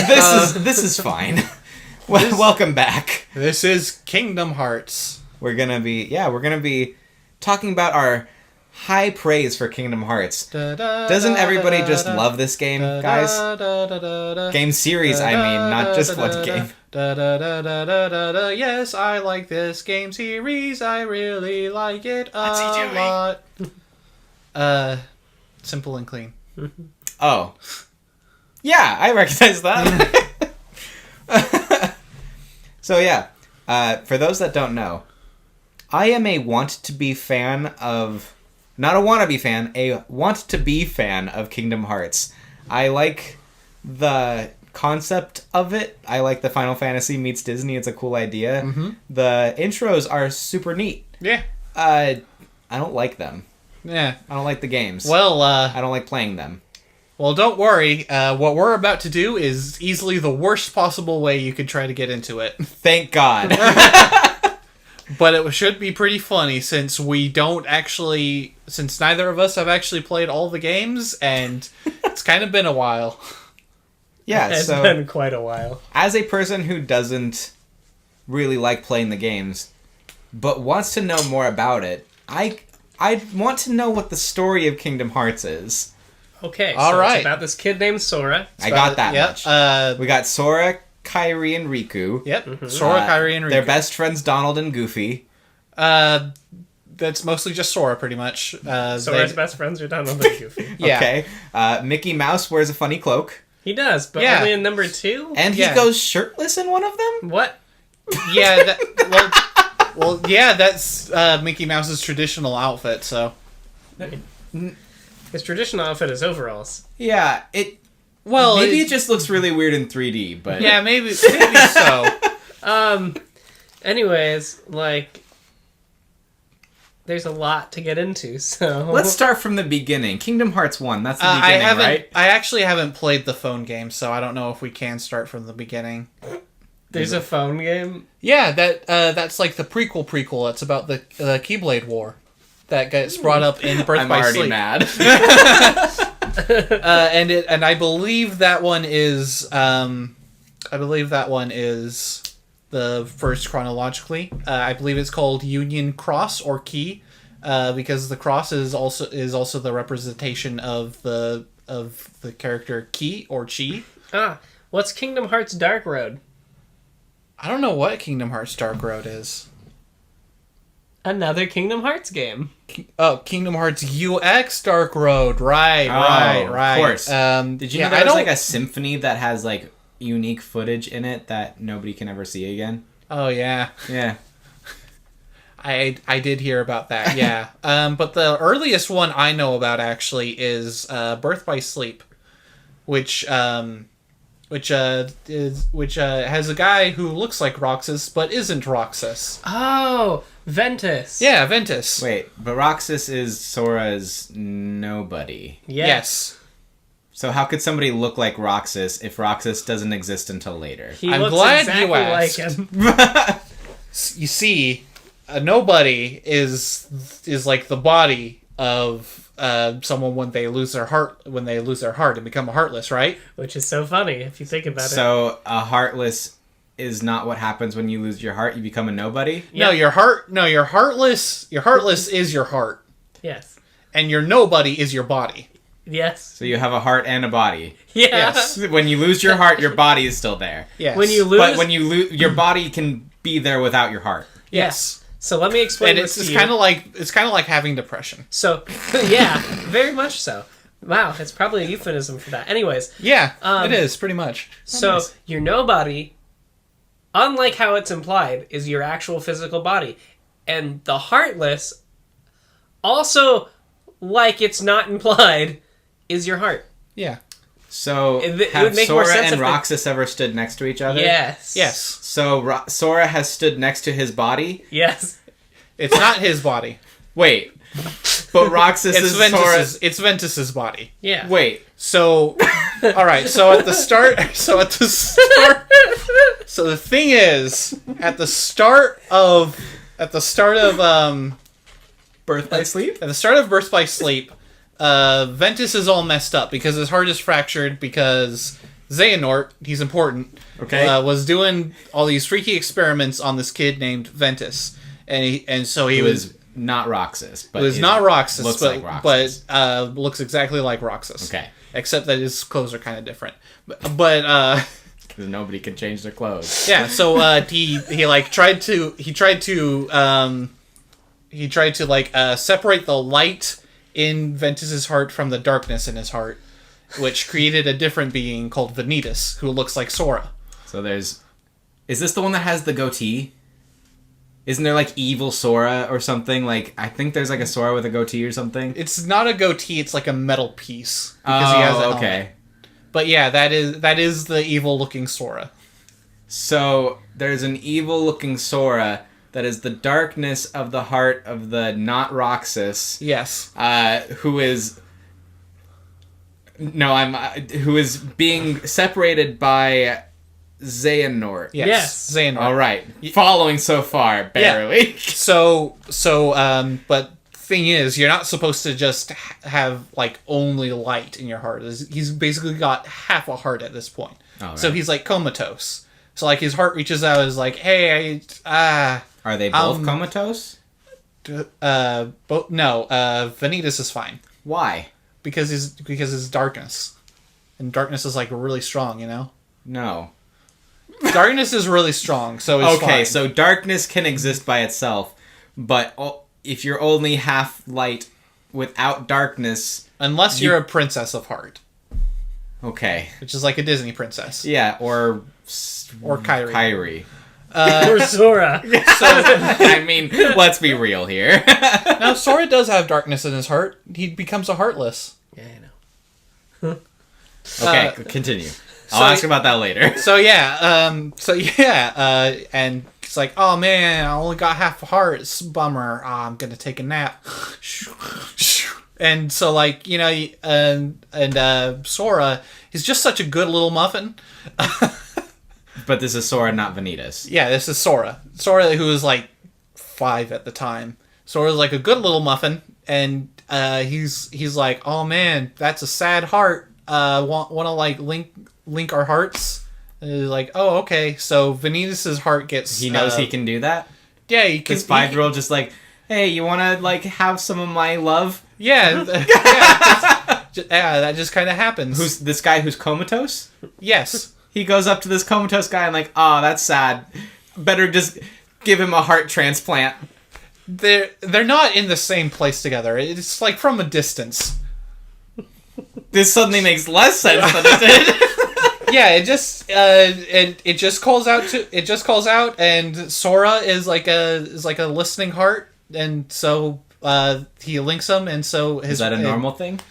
This is fine. Welcome back. This is Kingdom Hearts. We're gonna be talking about our high praise for Kingdom Hearts. Doesn't everybody just love this game, guys? Game series, I mean, not just one game. Yes, I like this game series. I really like it a lot. Simple and clean. Oh. Yeah, I recognize that. So yeah, for those that don't know, I am a want-to-be fan of... Not a wannabe fan, a want-to-be fan of Kingdom Hearts. I like the concept of it. I like the Final Fantasy meets Disney. It's a cool idea. Mm-hmm. The intros are super neat. Yeah. I don't like them. Yeah. I don't like the games. Well, I don't like playing them. Well, don't worry. What we're about to do is easily the worst possible way you could try to get into it. Thank God. But it should be pretty funny since neither of us have actually played all the games, and it's kind of been a while. Yeah, it's been quite a while. As a person who doesn't really like playing the games, but wants to know more about it, I want to know what the story of Kingdom Hearts is. Okay, so all right. It's about this kid named Sora. I got that much. We got Sora, Kairi, and Riku. Yep, mm-hmm. Sora, Kairi, and Riku. Their best friends, Donald and Goofy. That's mostly just Sora, pretty much. Sora's best friends are Donald and Goofy. Yeah. Okay. Mickey Mouse wears a funny cloak. He does, but only in number 2? And he goes shirtless in one of them? What? Yeah, that's Mickey Mouse's traditional outfit, so... His traditional outfit is overalls. Yeah, maybe it just looks really weird in 3D, but... Yeah, maybe so. Anyways, there's a lot to get into, so... Let's start from the beginning. Kingdom Hearts 1, that's the beginning, right? I actually haven't played the phone game, so I don't know if we can start from the beginning. There's a phone game? Yeah, that's like the prequel. It's about the Keyblade War. That gets brought up in Birth by Sleep. I'm already mad. And I believe that one is the first chronologically. I believe it's called Union Cross or Key, because the cross is also the representation of the character Key or Chi. What's Kingdom Hearts Dark Road? I don't know what Kingdom Hearts Dark Road is. Another Kingdom Hearts game. Kingdom Hearts UX Dark Road. Right. Of course. Did you know there's like a symphony that has like unique footage in it that nobody can ever see again? Oh, yeah. Yeah. I did hear about that, yeah. But the earliest one I know about actually is Birth by Sleep, which has a guy who looks like Roxas but isn't Roxas. Oh, Ventus. Yeah, Ventus. Wait, but Roxas is Sora's nobody. Yes. So how could somebody look like Roxas if Roxas doesn't exist until later? I'm glad exactly you asked. like him. You see, a nobody is like the body of someone when they lose their heart and become a heartless, right? Which is so funny if you think about it. So a heartless is not what happens when you lose your heart. You become a nobody. Yeah. Your heartless is your heart. Yes. And your nobody is your body. Yes. So you have a heart and a body. Yeah. Yes. When you lose your heart, your body is still there. Yes. When you lose, but when you lose, your body can be there without your heart. Yes. So let me explain and this to you. It's kind of like having depression. So, yeah, very much so. Wow, it's probably a euphemism for that. Anyways. Yeah, it is, pretty much. So, your nobody, unlike how it's implied, is your actual physical body. And the heartless, also, like it's not implied, is your heart. Yeah. So, have Sora and Roxas ever stood next to each other? Yes. Yes. So, Sora has stood next to his body? Yes. It's not his body. Wait. But Roxas is Sora's... It's Ventus's body. Yeah. Wait. So, alright, so the thing is, at the start of Birth by Sleep? At the start of Birth by Sleep, Ventus is all messed up because his heart is fractured because Xehanort, he's important. Okay. Was doing all these freaky experiments on this kid named Ventus, and so he was not Roxas, but was not Roxas, looks but, like Roxas. but looks exactly like Roxas. Okay. Except that his clothes are kind of different. But because nobody can change their clothes. yeah, so he tried to separate the light in Ventus's heart from the darkness in his heart, which created a different being called Vanitas, who looks like Sora. So is this the one that has the goatee? Isn't there like evil Sora or something? Like I think there's like a Sora with a goatee or something. It's not a goatee; it's like a metal piece because he has a helmet. Okay. But yeah, that is the evil looking Sora. So there's an evil looking Sora that is the darkness of the heart of the not Roxas. Yes. Who is being separated by Xehanort. Yes. Xehanort. All right. Following so far, barely. Yeah. But thing is, you're not supposed to just have like only light in your heart. He's basically got half a heart at this point. Oh, right. So he's like comatose. So like his heart reaches out and is like, hey, Are they both comatose? No, Vanitas is fine Why? because his darkness, and darkness is like really strong, you know. No. Darkness is really strong, so it's Okay, fine. so darkness can exist by itself, but if you're only half light without darkness... Unless you're a princess of heart. Okay. Which is like a Disney princess. Yeah, or Kairi. Kairi. Or Sora. I mean, let's be real here. Now, Sora does have darkness in his heart. He becomes a Heartless. Yeah, I know. Okay, continue. I'll ask about that later. And it's like, oh man, I only got half a heart. It's a bummer. I'm gonna take a nap. And so, like, you know, Sora is just such a good little muffin. But this is Sora, not Vanitas. Yeah, this is Sora. Sora, who was like 5 at the time. Sora's like a good little muffin, and he's like, oh man, that's a sad heart. Want to like link our hearts? And he's like, oh okay. So Vanitas' heart gets. He knows he can do that. Yeah, he can. This 5-year-old just like, hey, you want to like have some of my love? Yeah, that just kind of happens. Who's this guy who's comatose? Yes. He goes up to this comatose guy and like, oh, that's sad. Better just give him a heart transplant. They're not in the same place together. It's like from a distance. This suddenly makes less sense than it did. Yeah, it just calls out, and Sora is like a listening heart, and so he links them, and so his. Is that a normal thing?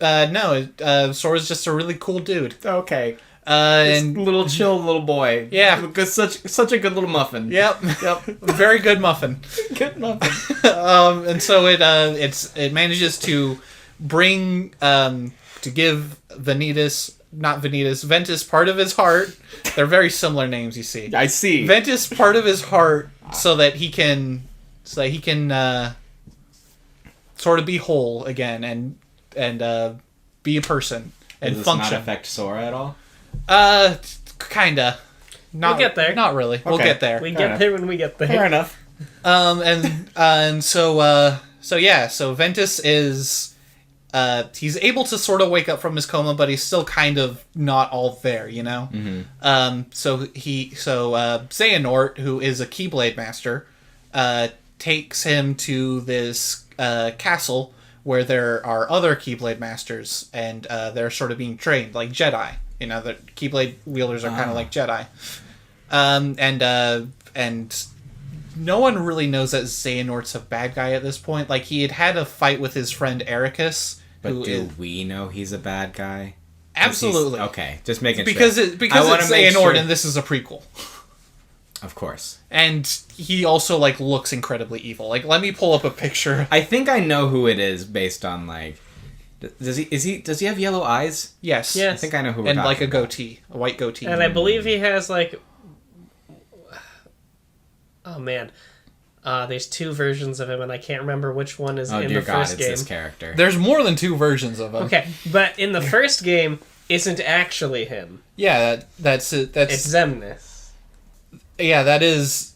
No, Sora's just a really cool dude. Okay. And little chill little boy. Yeah. Such a good little muffin. Yep. Very good muffin. Good muffin. And so it manages to bring to give Ventus part of his heart. They're very similar names, you see. I see. Ventus part of his heart so that he can sort of be whole again and be a person and Does this function. not affect Sora at all? Kinda. Not, We'll get there. Not really. We'll Okay. get there. We Fair get enough. there when we get there. Fair enough. So Ventus is he's able to sort of wake up from his coma, but he's still kind of not all there, you know? Mm-hmm. Xehanort, who is a Keyblade master, takes him to this castle where there are other Keyblade masters, and they're sort of being trained like Jedi. You know, the Keyblade wielders are kind of like Jedi. And no one really knows that Xehanort's a bad guy at this point. Like, he had a fight with his friend Ericus. But we know he's a bad guy? Absolutely. Okay, just making because sure. it's Xehanort, and this is a prequel. Of course. And he also, like, looks incredibly evil. Like, let me pull up a picture. I think I know who it is based on, like... Does he have yellow eyes? Yes. Yes. I think I know who we're And, talking like, a about. goatee. A white goatee. And I believe he has, like... Oh, man. There's 2 versions of him, and I can't remember which one is Oh, in dear the God, first it's game. this character. There's more than 2 versions of him. Okay, but in the first game, isn't actually him. Yeah, that's it. It's Xemnas. Yeah, that's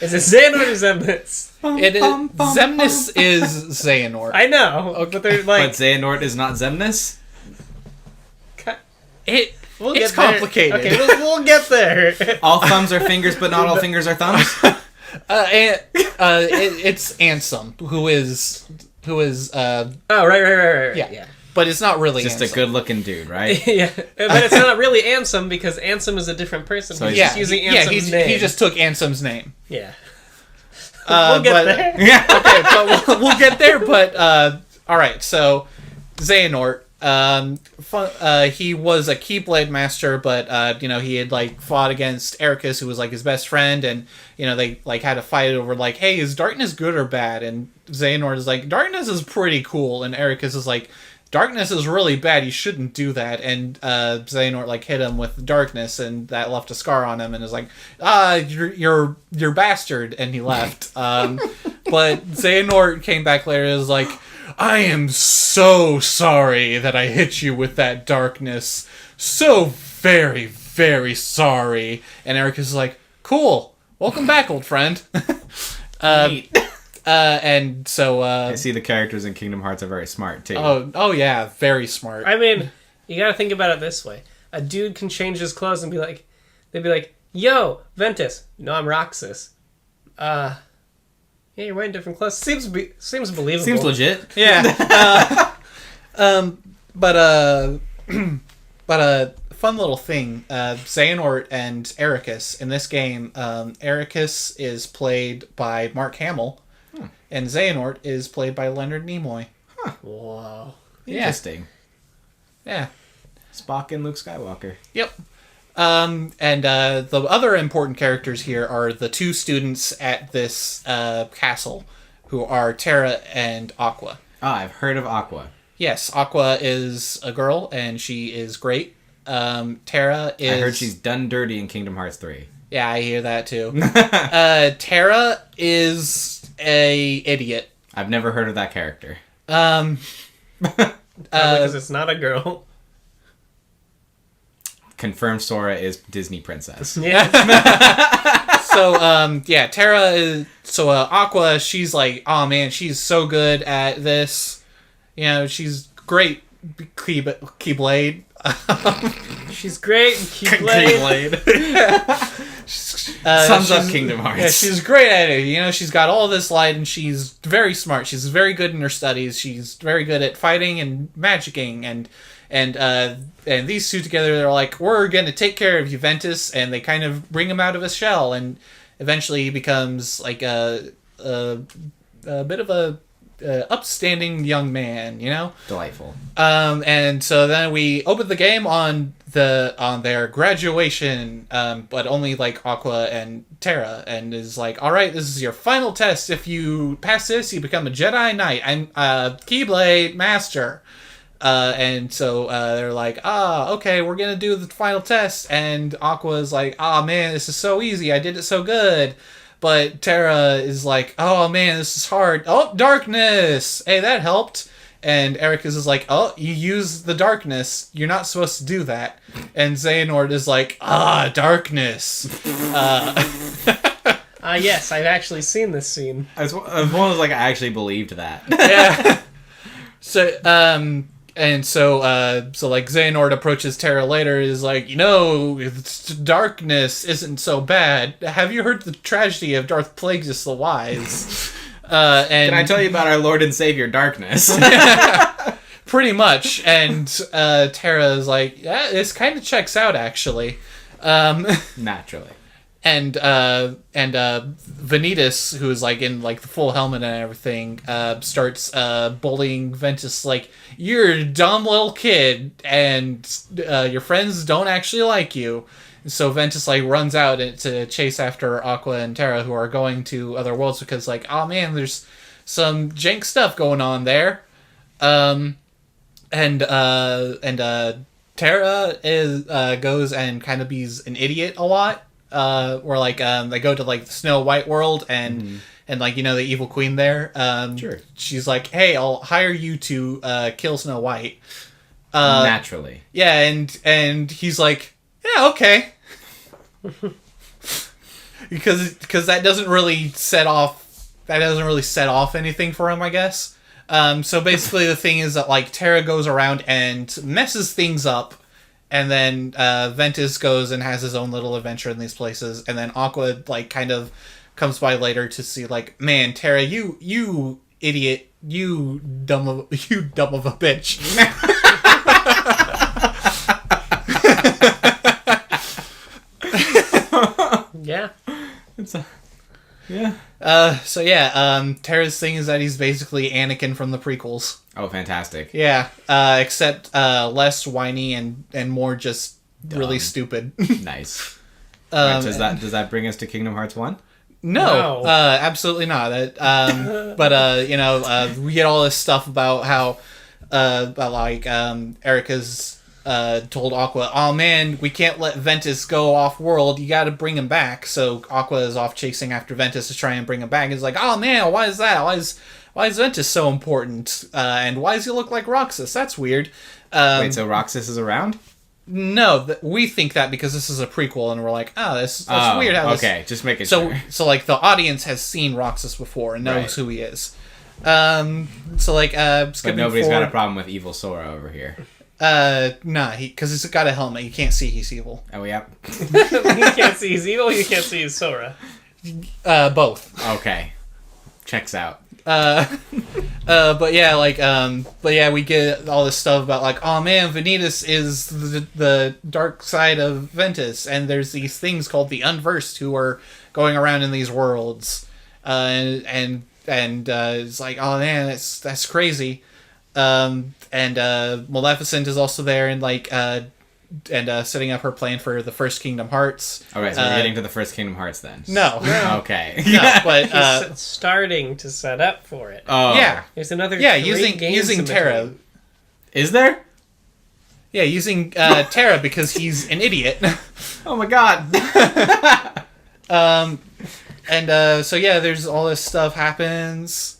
Is it Xehanort or Xemnas? Xemnas is Xehanort. I know, but they're like... But Xehanort is not Xemnas? It's complicated. Okay, we'll get there. All thumbs are fingers, but not all fingers are thumbs? It's Ansem, who is Oh, right. yeah. But it's not really Just Ansem. a good-looking dude, right? Yeah, but it's not really Ansem because Ansem is a different person. So he's yeah, just using Ansem's name. He just took Ansem's name. Yeah. We'll get there. Yeah. Okay, but we'll get there. But all right, so Xehanort, he was a Keyblade master, but he had like fought against Ericus, who was like his best friend, and they like had a fight over like, hey, is darkness good or bad? And Xehanort is like, darkness is pretty cool, and Ericus is like, darkness is really bad, you shouldn't do that. And Xehanort like hit him with darkness, and that left a scar on him, and is like, you're bastard, and he left. But Xehanort came back later and was like, I am so sorry that I hit you with that darkness. So very, very sorry. And Ericus is like, cool, welcome back, old friend. And so I see the characters in Kingdom Hearts are very smart, too. oh yeah, very smart. I mean, you gotta think about it this way. A dude can change his clothes and they'd be like, yo, Ventus. No, I'm Roxas. Yeah, you're wearing different clothes. Seems believable. Seems legit. Yeah. But a fun little thing, Xehanort and Ericus in this game, Ericus is played by Mark Hamill, and Xehanort is played by Leonard Nimoy. Huh. Wow. Interesting. Yeah. Spock and Luke Skywalker. Yep. And the other important characters here are the two students at this castle, who are Terra and Aqua. I've heard of Aqua. Yes, Aqua is a girl, and she is great. Terra is... I heard she's done dirty in Kingdom Hearts 3. Yeah, I hear that too. Terra is a idiot. I've never heard of that character. Because it's not a girl. Confirmed Sora is Disney princess. Yeah. So, Terra is... So, Aqua, she's like, oh man, she's so good at this. She's great Keyblade. She's great in Keyblade. Sums up Kingdom Hearts. Yeah, she's great at it. She's got all this light, and she's very smart. She's very good in her studies. She's very good at fighting and magicking, and these two together, they're like, we're gonna take care of you, Ventus, and they kind of bring him out of his shell, and eventually he becomes like a bit of a upstanding young man, Delightful. And so then we open the game on their graduation, but only like Aqua and Terra, and is like, all right, this is your final test. If you pass this, you become a Jedi Knight. I'm Keyblade Master. And so they're like, okay, we're gonna do the final test. And Aqua's like, man, this is so easy. I did it so good. But Terra is like, oh man, this is hard. Oh, darkness! Hey, that helped. And Ericus is like, oh, you used the darkness. You're not supposed to do that. And Xehanort is like, darkness. Yes, I've actually seen this scene. As one was like, I actually believed that. Yeah. So, like, Xehanort approaches Terra later, is like, darkness isn't so bad. Have you heard the tragedy of Darth Plagueis the Wise? And Can I tell you about our Lord and Savior, Darkness? Pretty much. And Terra is like, yeah, this kind of checks out, actually. Naturally. And Vanitas, who is like in like the full helmet and everything, starts bullying Ventus like, you're a dumb little kid, and your friends don't actually like you. So Ventus like runs out to chase after Aqua and Terra, who are going to other worlds, because like, oh man, there's some jank stuff going on there. And Terra goes and kind of be's an idiot a lot. Where like they go to like the Snow White world, and like the evil queen there. Sure. She's like, hey, I'll hire you to kill Snow White. Naturally. Yeah, and he's like, yeah, okay. because that doesn't really set off anything for him, I guess. So basically the thing is that like Terra goes around and messes things up, and then Ventus goes and has his own little adventure in these places, and then Aqua like kind of comes by later to see like, man, Terra, you idiot, you dumb of a bitch. Yeah. Terra's thing is that he's basically Anakin from the prequels. Oh, fantastic. Yeah, except less whiny and more just really stupid. Nice. Right, does that bring us to Kingdom Hearts 1? No. Absolutely not. We get all this stuff about how, Erica's told Aqua, oh man, we can't let Ventus go off-world, you gotta bring him back. So Aqua is off chasing after Ventus to try and bring him back. He's like, oh man, why is that? Why is Ventus so important? And why does he look like Roxas? That's weird. Wait, so Roxas is around? No, we think that because this is a prequel, and we're like, oh, that's weird. How okay, just make it sure. So like the audience has seen Roxas before and knows who he is. But nobody's got a problem with evil Sora over here. Nah, because he's got a helmet. You can't see he's evil. Oh, yep. You can't see he's evil. You can't see he's Sora. Both. Okay, checks out. But yeah, we get all this stuff about like, oh man, Vanitas is the dark side of Ventus, and there's these things called the Unversed who are going around in these worlds, and it's like, oh man, that's crazy. Maleficent is also there and setting up her plan for the first Kingdom Hearts. All right, so we're getting to the first Kingdom Hearts then. No. Okay. No, but He's starting to set up for it. Oh. yeah, There's another using Terra. Is there? Yeah, using Terra because he's an idiot. Oh my god. There's all this stuff happens.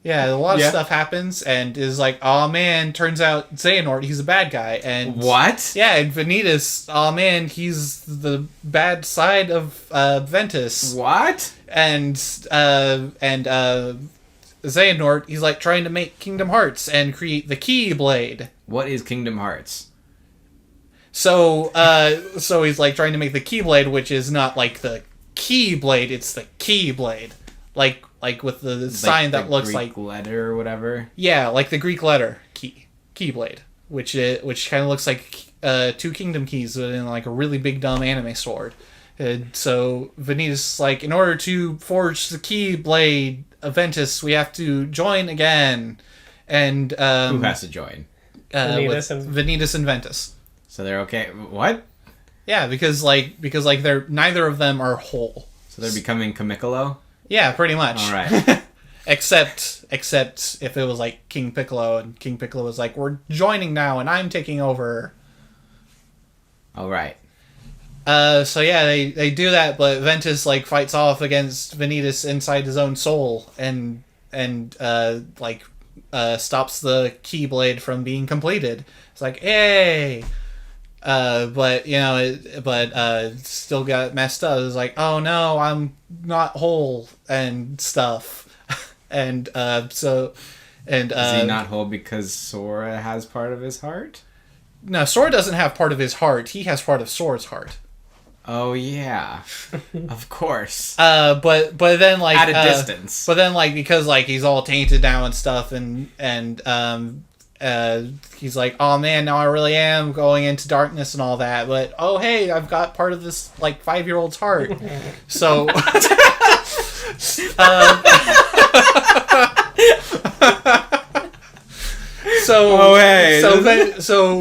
Yeah, a lot of stuff happens, and is like, oh man, turns out Xehanort, he's a bad guy. And what? Yeah, and Vanitas, oh man, he's the bad side of Ventus. What? And Xehanort, he's like trying to make Kingdom Hearts and create the Keyblade. What is Kingdom Hearts? So he's like trying to make the Keyblade, which is not like the Keyblade, it's the Keyblade. Like with the sign that looks Greek like letter or whatever. Yeah, like the Greek letter Keyblade, which kind of looks like two Kingdom Keys in like a really big dumb anime sword. So Vanitas like, in order to forge the Keyblade of Ventus, we have to join again. And who has to join? Vanitas and Ventus. So they're okay. What? Yeah, because they're neither of them are whole. So they're becoming Kamikolo? Yeah, pretty much. All right. Except if it was like King Piccolo, and King Piccolo was like, we're joining now and I'm taking over. All right. They do that, but Ventus like fights off against Vanitas inside his own soul and stops the Keyblade from being completed. It's like, hey. Still got messed up. It's like, oh no, I'm not whole and stuff. Is he not whole because Sora has part of his heart? No, Sora doesn't have part of his heart. He has part of Sora's heart. Oh yeah, of course. But then like at a distance. But then like because like he's all tainted now and stuff, and he's like, oh man, now I really am going into darkness and all that, but oh hey, I've got part of this like 5-year-old's heart. So so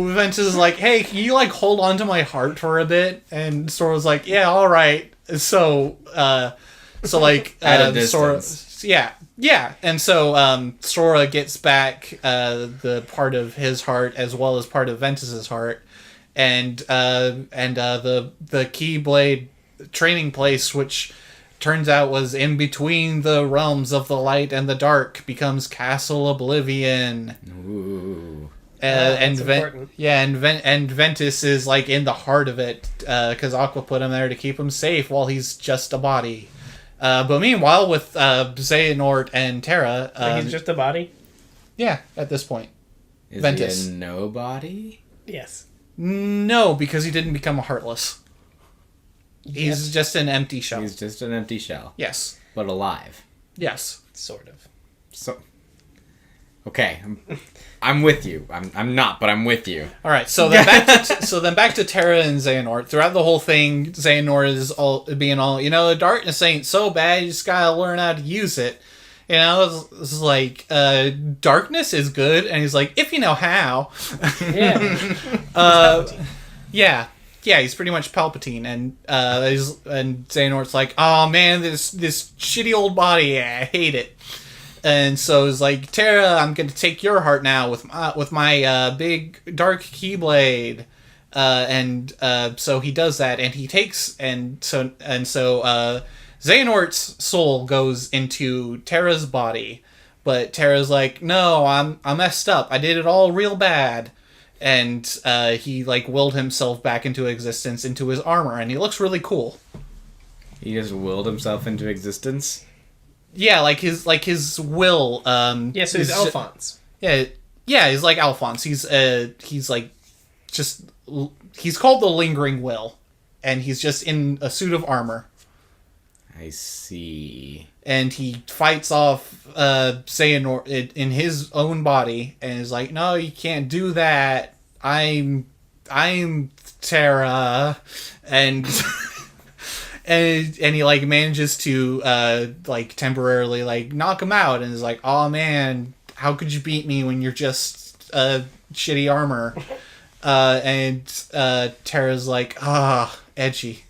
Ventus is like, hey, can you like hold on to my heart for a bit? And Sora's like, yeah, all right. So at a distance. Yeah, and so Sora gets back the part of his heart as well as part of Ventus's heart, and the Keyblade training place, which turns out was in between the realms of the light and the dark, becomes Castle Oblivion. Ooh. And that's important. and Ventus is like in the heart of it because Aqua put him there to keep him safe while he's just a body. But meanwhile, with Xehanort and Terra, He's just a body? yeah, at this point, Is Ventus. he a nobody? Yes. No, because he didn't become a Heartless. He's just an empty shell. He's just an empty shell, Yes. but alive. Yes. Sort of. So, okay, I'm with you. I'm not, but I'm with you. All right. So then back to Terra and Xehanort. Throughout the whole thing, Xehanort is being all, darkness ain't so bad. You just gotta learn how to use it. It's like darkness is good, and he's like, if you know how. Yeah. Yeah. Yeah, he's pretty much Palpatine, and Xehanort's like, oh man, this shitty old body, I hate it. And so it's like, Terra, I'm going to take your heart now with my big dark keyblade. So he does that, and he takes Xehanort's soul goes into Terra's body, but Terra's like, no, I'm messed up. I did it all real bad. And he willed himself back into existence into his armor, and he looks really cool. He just willed himself into existence. Yeah, his will. Yeah, so he's Alphonse. Yeah, he's like Alphonse. He's called the Lingering Will, and he's just in a suit of armor. I see. And he fights off Xehanort in his own body, and is like, "No, you can't do that. I'm Terra," and and he manages to temporarily knock him out, and is like, "Oh man, how could you beat me when you're just shitty armor?" And Terra's like, edgy.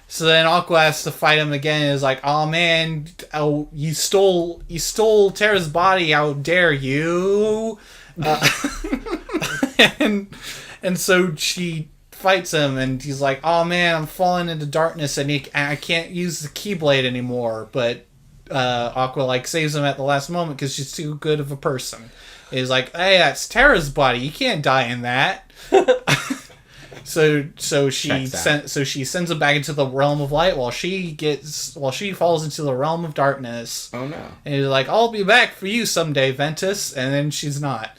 So then Aqua has to fight him again, and is like, "Oh man, you stole Terra's body, how dare you?" And so she fights him, and he's like, "Oh man, I'm falling into darkness, and I can't use the Keyblade anymore." But Aqua saves him at the last moment because she's too good of a person. He's like, "Hey, that's Terra's body. You can't die in that." So she sends him back into the realm of light while she falls into the realm of darkness. Oh no! And he's like, "I'll be back for you someday, Ventus," and then she's not.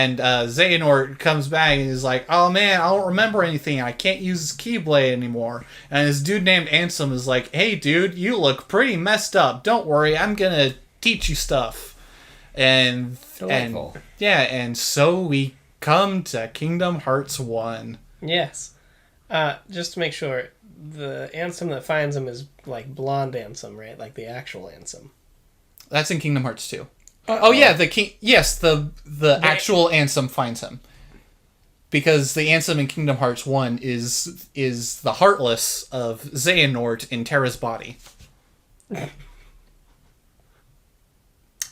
Xehanort comes back and he's like, "Oh man, I don't remember anything. I can't use his Keyblade anymore." And this dude named Ansem is like, "Hey dude, you look pretty messed up. Don't worry, I'm gonna teach you stuff." Delightful. And so we come to Kingdom Hearts 1. Yes. Just to make sure, the Ansem that finds him is blonde Ansem, right? Like the actual Ansem. That's in Kingdom Hearts 2. Oh yeah, the actual Ansem finds him. Because the Ansem in Kingdom Hearts 1 is the Heartless of Xehanort in Terra's body.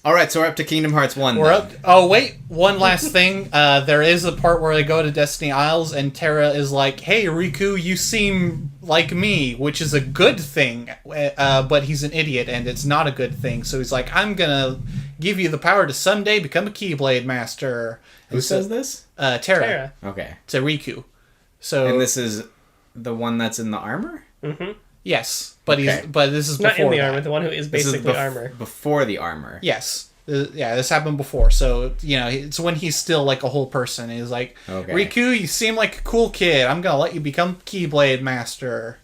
All right, so we're up to Kingdom Hearts 1. We're up. Oh wait, one last thing. There is a part where they go to Destiny Isles, and Terra is like, "Hey Riku, you seem like me," which is a good thing. But he's an idiot, and it's not a good thing. So he's like, "I'm gonna give you the power to someday become a Keyblade Master." Who says this? Terra. Okay. To Riku. So. And this is the one that's in the armor? Mm-hmm. Yes, but Okay. this is before Not in the that. armor, the one who is This is basically armor. before the armor. Yes. This happened before. So, it's when he's still a whole person. He's like, Okay. "Riku, you seem like a cool kid. I'm going to let you become Keyblade Master."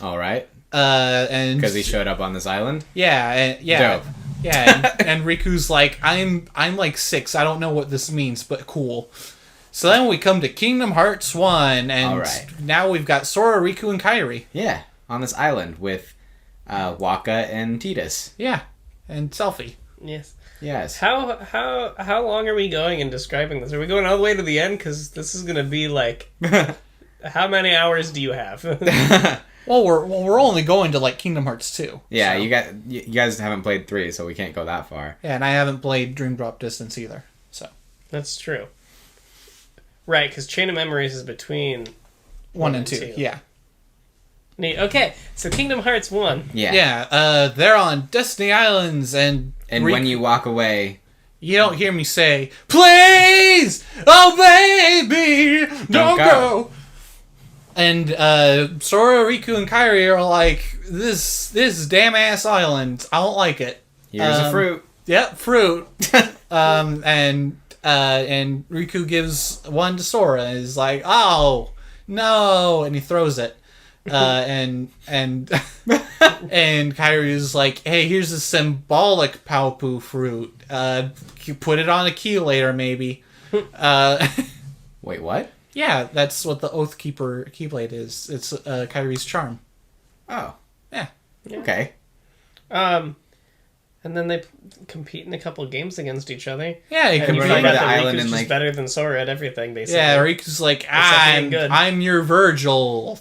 All right. And Because he showed up on this island? yeah. Dope. Yeah, and Riku's like, I'm 6. I don't know what this means, but cool. So then we come to Kingdom Hearts 1, and All right. now we've got Sora, Riku, and Kairi. Yeah, on this island with Waka and Tidus. Yeah, and Selphie. Yes. Yes. How long are we going in describing this? Are we going all the way to the end? Because this is going to be how many hours do you have? Well, we're only going to like Kingdom Hearts 2. Yeah, so. you guys haven't played 3, so we can't go that far. Yeah, and I haven't played Dream Drop Distance either. So That's true. Right, because Chain of Memories is between 1 and 2. Yeah. Neat. Okay, so Kingdom Hearts 1. Yeah. Yeah, they're on Destiny Islands, and when you walk away, you don't hear me say, "Please, oh baby, don't go." And Sora, Riku, and Kairi are like, "This damn ass island. I don't like it." here's a fruit. Yep, fruit. And Riku gives one to Sora and is like, "Oh no!" and he throws it. And Kyrie's like, "Hey, here's a symbolic Paupu fruit. You put it on a key later, maybe." Wait, what? Yeah, that's what the Oathkeeper Keyblade is. It's Kyrie's charm. Oh. Yeah. Okay. And then they compete in a couple of games against each other. Yeah, you And can we run find over out the that island Riku's and, just like- better than Sora at everything, basically. Yeah, Riku's like, Except being good. I'm your Virgil.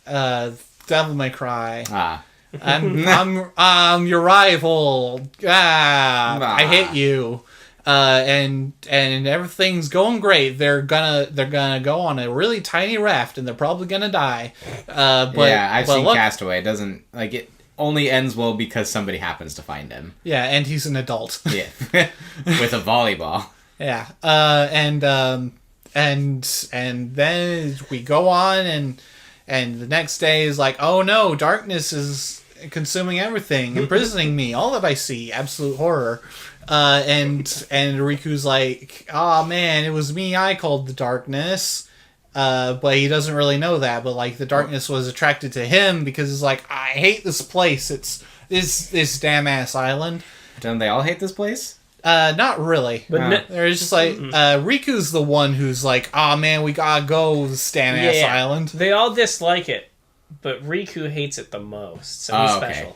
Devil May Cry. Ah. I'm your rival. I hate you. And everything's going great. They're gonna go on a really tiny raft, and they're probably gonna die. But yeah, I've seen look, Castaway. It doesn't it only ends well because somebody happens to find him. Yeah, and he's an adult. Yeah, with a volleyball. Yeah. And then we go on, and the next day is like, oh no, darkness is consuming everything, imprisoning me. All that I see, absolute horror. And Riku's like, oh man, it was me. I called the darkness. But he doesn't really know that. But like the darkness was attracted to him because it's like, I hate this place. It's this damn ass island. Don't they all hate this place? Not really. But They're just like Riku's the one who's like, oh man, we gotta go to this damn ass island. They all dislike it, but Riku hates it the most, so he's okay. special.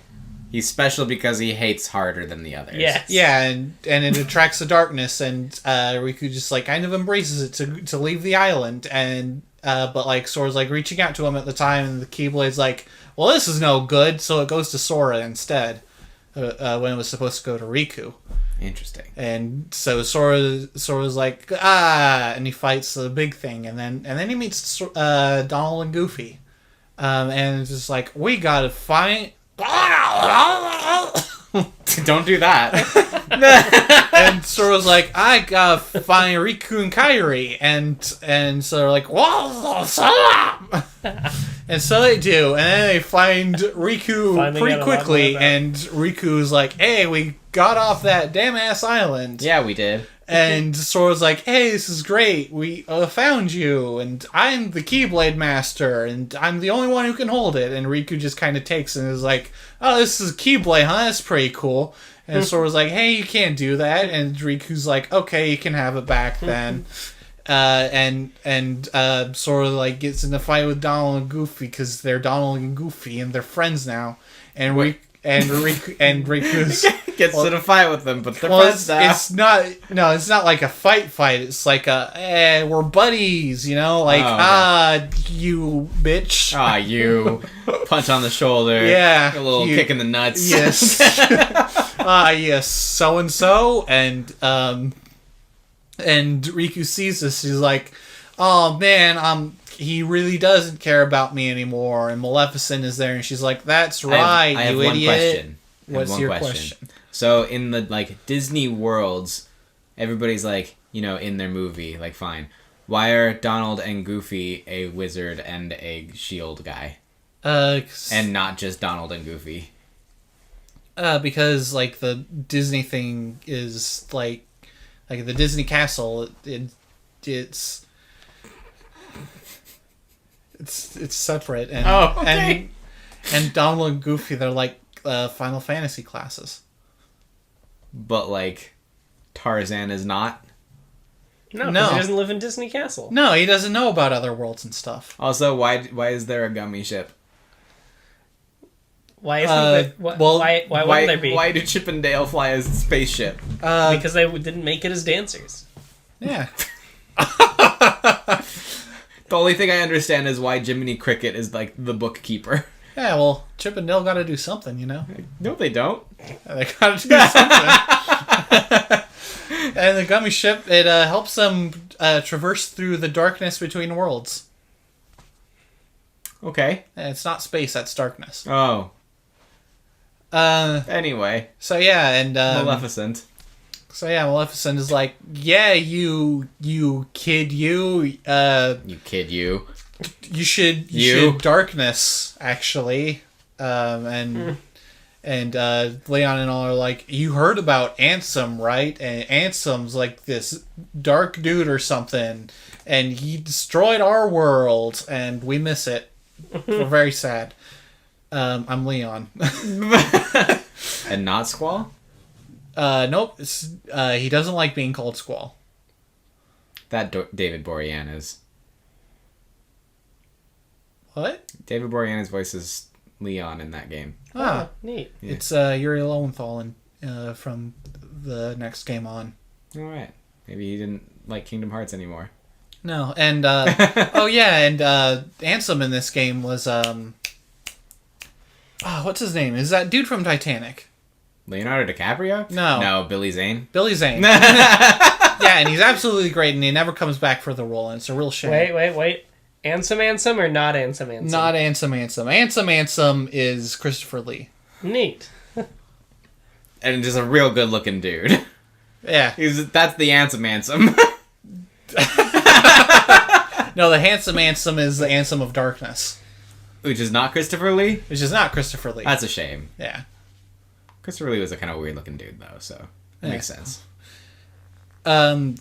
He's special because he hates harder than the others. Yes. Yeah, and it attracts the darkness, and Riku just like kind of embraces it to leave the island, and but like Sora's like reaching out to him at the time, and the Keyblade's like, well, this is no good, so it goes to Sora instead, when it was supposed to go to Riku. Interesting. And so Sora's like, and he fights the big thing, and then he meets Donald and Goofy, and it's just like, we gotta fight. Don't do that. And Sora's like, I gotta find Riku and Kairi, and so they're like, whoa, Sora! And so they do, and then they find Riku Finally pretty got a lot quickly, more of that. and Riku's like, hey, we got off that damn ass island. Yeah, we did. And Sora's like, hey, this is great. We found you, and I'm the Keyblade Master, and I'm the only one who can hold it. And Riku just kind of takes it and is like, oh, this is Keyblade, huh? That's pretty cool. And Sora's like, hey, you can't do that. And Riku's like, okay, you can have it back then. And Sora like gets in a fight with Donald and Goofy because they're Donald and Goofy and they're friends now. And Riku's Gets in a fight with them, but they're well, friends now. it's not like a fight. It's like we're buddies, you know, like you bitch. Ah, you. Punch on the shoulder. Yeah, A little you- kick in the nuts. Yes. Yes, so and so, and Riku sees this. He's like, oh man, he really doesn't care about me anymore. And Maleficent is there, and she's like, that's right, I have you one idiot. question. What's your question? So in the Disney worlds, everybody's in their movie, fine. Why are Donald and Goofy a wizard and a shield guy? And not just Donald and Goofy? Because the Disney thing is like the Disney castle. It's separate, and okay. and Donald and Goofy, they're like Final Fantasy classes. But Tarzan is not. No, No. because he doesn't live in Disney Castle. No, he doesn't know about other worlds and stuff. Also, why is there a gummy ship? Why isn't why wouldn't there be? Why do Chip and Dale fly a spaceship? Because they didn't make it as dancers. Yeah. The only thing I understand is why Jiminy Cricket is the bookkeeper. Yeah, well, Chip and Dale got to do something, you know. No, they don't. They got to do something. And the gummy ship, it helps them traverse through the darkness between worlds. Okay. And it's not space, that's darkness. Oh. Anyway. So yeah, and Maleficent. So yeah, Maleficent is like, yeah, you kid, you kid, you. you should darkness actually, and Leon and all are like, you heard about Ansem, right? And Ansem's like this dark dude or something, and he destroyed our world, and we miss it. We're very sad. I'm Leon. And not Squall? Nope. He doesn't like being called Squall. David Boreanaz. What? David Boreanaz voices Leon in that game. Ah, neat. Yeah. It's Yuri Lowenthal from the next game on. All right. Maybe he didn't like Kingdom Hearts anymore. No, and oh yeah, and Ansem in this game was what's his name? Is that dude from Titanic? Leonardo DiCaprio? No, Billy Zane. Billy Zane. Yeah, and he's absolutely great, and he never comes back for the role, and it's a real shame. Wait. Ansem or not Ansem? Not Ansem is Christopher Lee. Neat. And just a real good looking dude. Yeah. That's the Ansem. No, the handsome Ansem is the Ansem of Darkness. Which is not Christopher Lee? Which is not Christopher Lee. That's a shame. Yeah. Christopher Lee was a kind of weird looking dude, though, so it makes sense. And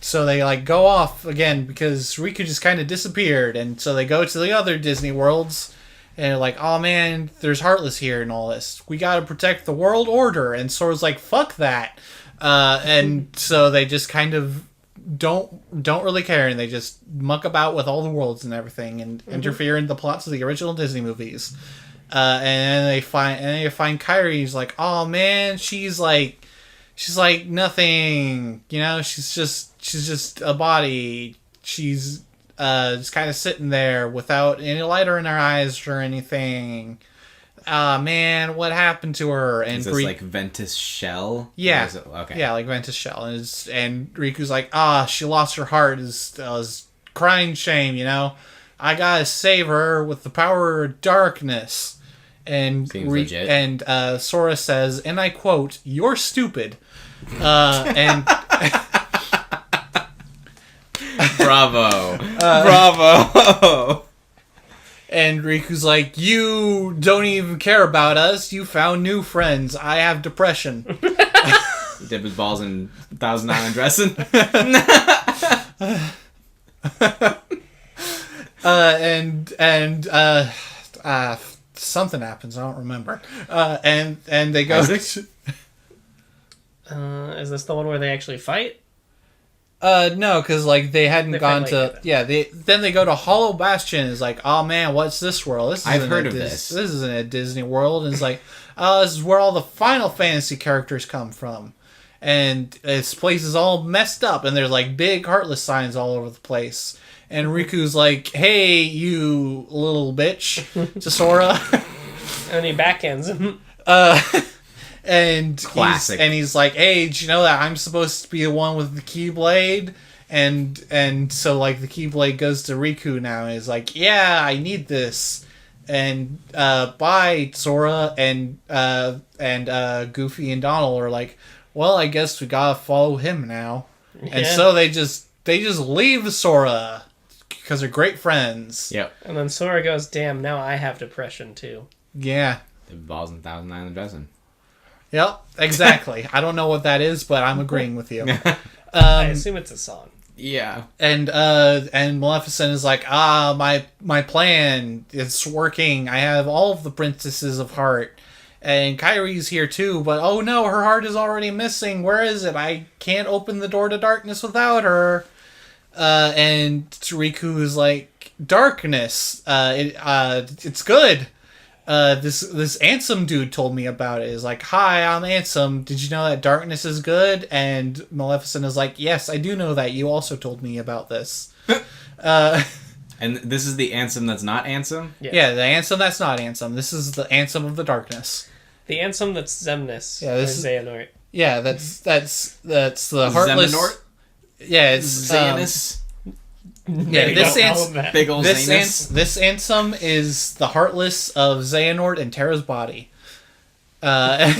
so they like go off again because Riku just kind of disappeared, and so they go to the other Disney worlds, and they're like, oh man, there's Heartless here and all this. We gotta protect the world order, and Sora's like, fuck that. And so they just kind of don't really care, and they just muck about with all the worlds and everything, and interfere in the plots of the original Disney movies. And they find Kairi. He's like, oh man, she's like nothing, you know. She's just a body. She's just kind of sitting there without any lighter in her eyes or anything. Man, what happened to her? And is this like Ventus Shell? Yeah. Okay. Yeah, like Ventus Shell. And Riku's like, she lost her heart. Is crying shame, you know? I gotta save her with the power of darkness. And legit. And Sora says, and I quote, "You're stupid." And Bravo. Bravo. And Riku's like, you don't even care about us. You found new friends. I have depression. Dip his balls in Thousand Island dressing. Something happens. I don't remember. And they go. Is this the one where they actually fight? No, because like they hadn't gone to. Yeah. Then they go to Hollow Bastion. It's like, oh man, what's this world? I've heard of this. This isn't a Disney World. And it's like, this is where all the Final Fantasy characters come from, and this place is all messed up, and there's like big Heartless signs all over the place. And Riku's like, hey, you little bitch, to Sora. And he backhands him. And classic. He's like, hey, did you know that I'm supposed to be the one with the Keyblade? And so like the Keyblade goes to Riku now, and he's like, yeah, I need this. And bye, Sora. And Goofy and Donald are like, well, I guess we gotta follow him now. Yeah. And so they just leave Sora because they're great friends. Yep. And then Sora goes, damn, now I have depression too. Yeah. The balls in Thousand Island dressing. Yep, exactly. I don't know what that is, but I'm agreeing with you. I assume it's a song. Yeah. And Maleficent is like, my plan, it's working. I have all of the princesses of heart. And Kairi's here too, but oh no, her heart is already missing. Where is it? I can't open the door to darkness without her. And Riku is like, darkness. It's good. This Ansem dude told me about it. Is like, hi, I'm Ansem. Did you know that darkness is good? And Maleficent is like, yes, I do know that. You also told me about this. And this is the Ansem that's not Ansem? Yeah, the Ansem that's not Ansem. This is the Ansem of the darkness. The Ansem that's Xemnas. Yeah, this is Xehanort. Yeah, that's the heartless. Xehanort? Yeah, it's Xehanus? Yeah, Big ol' Zanus. this Ansem is the Heartless of Xehanort and Terra's body. And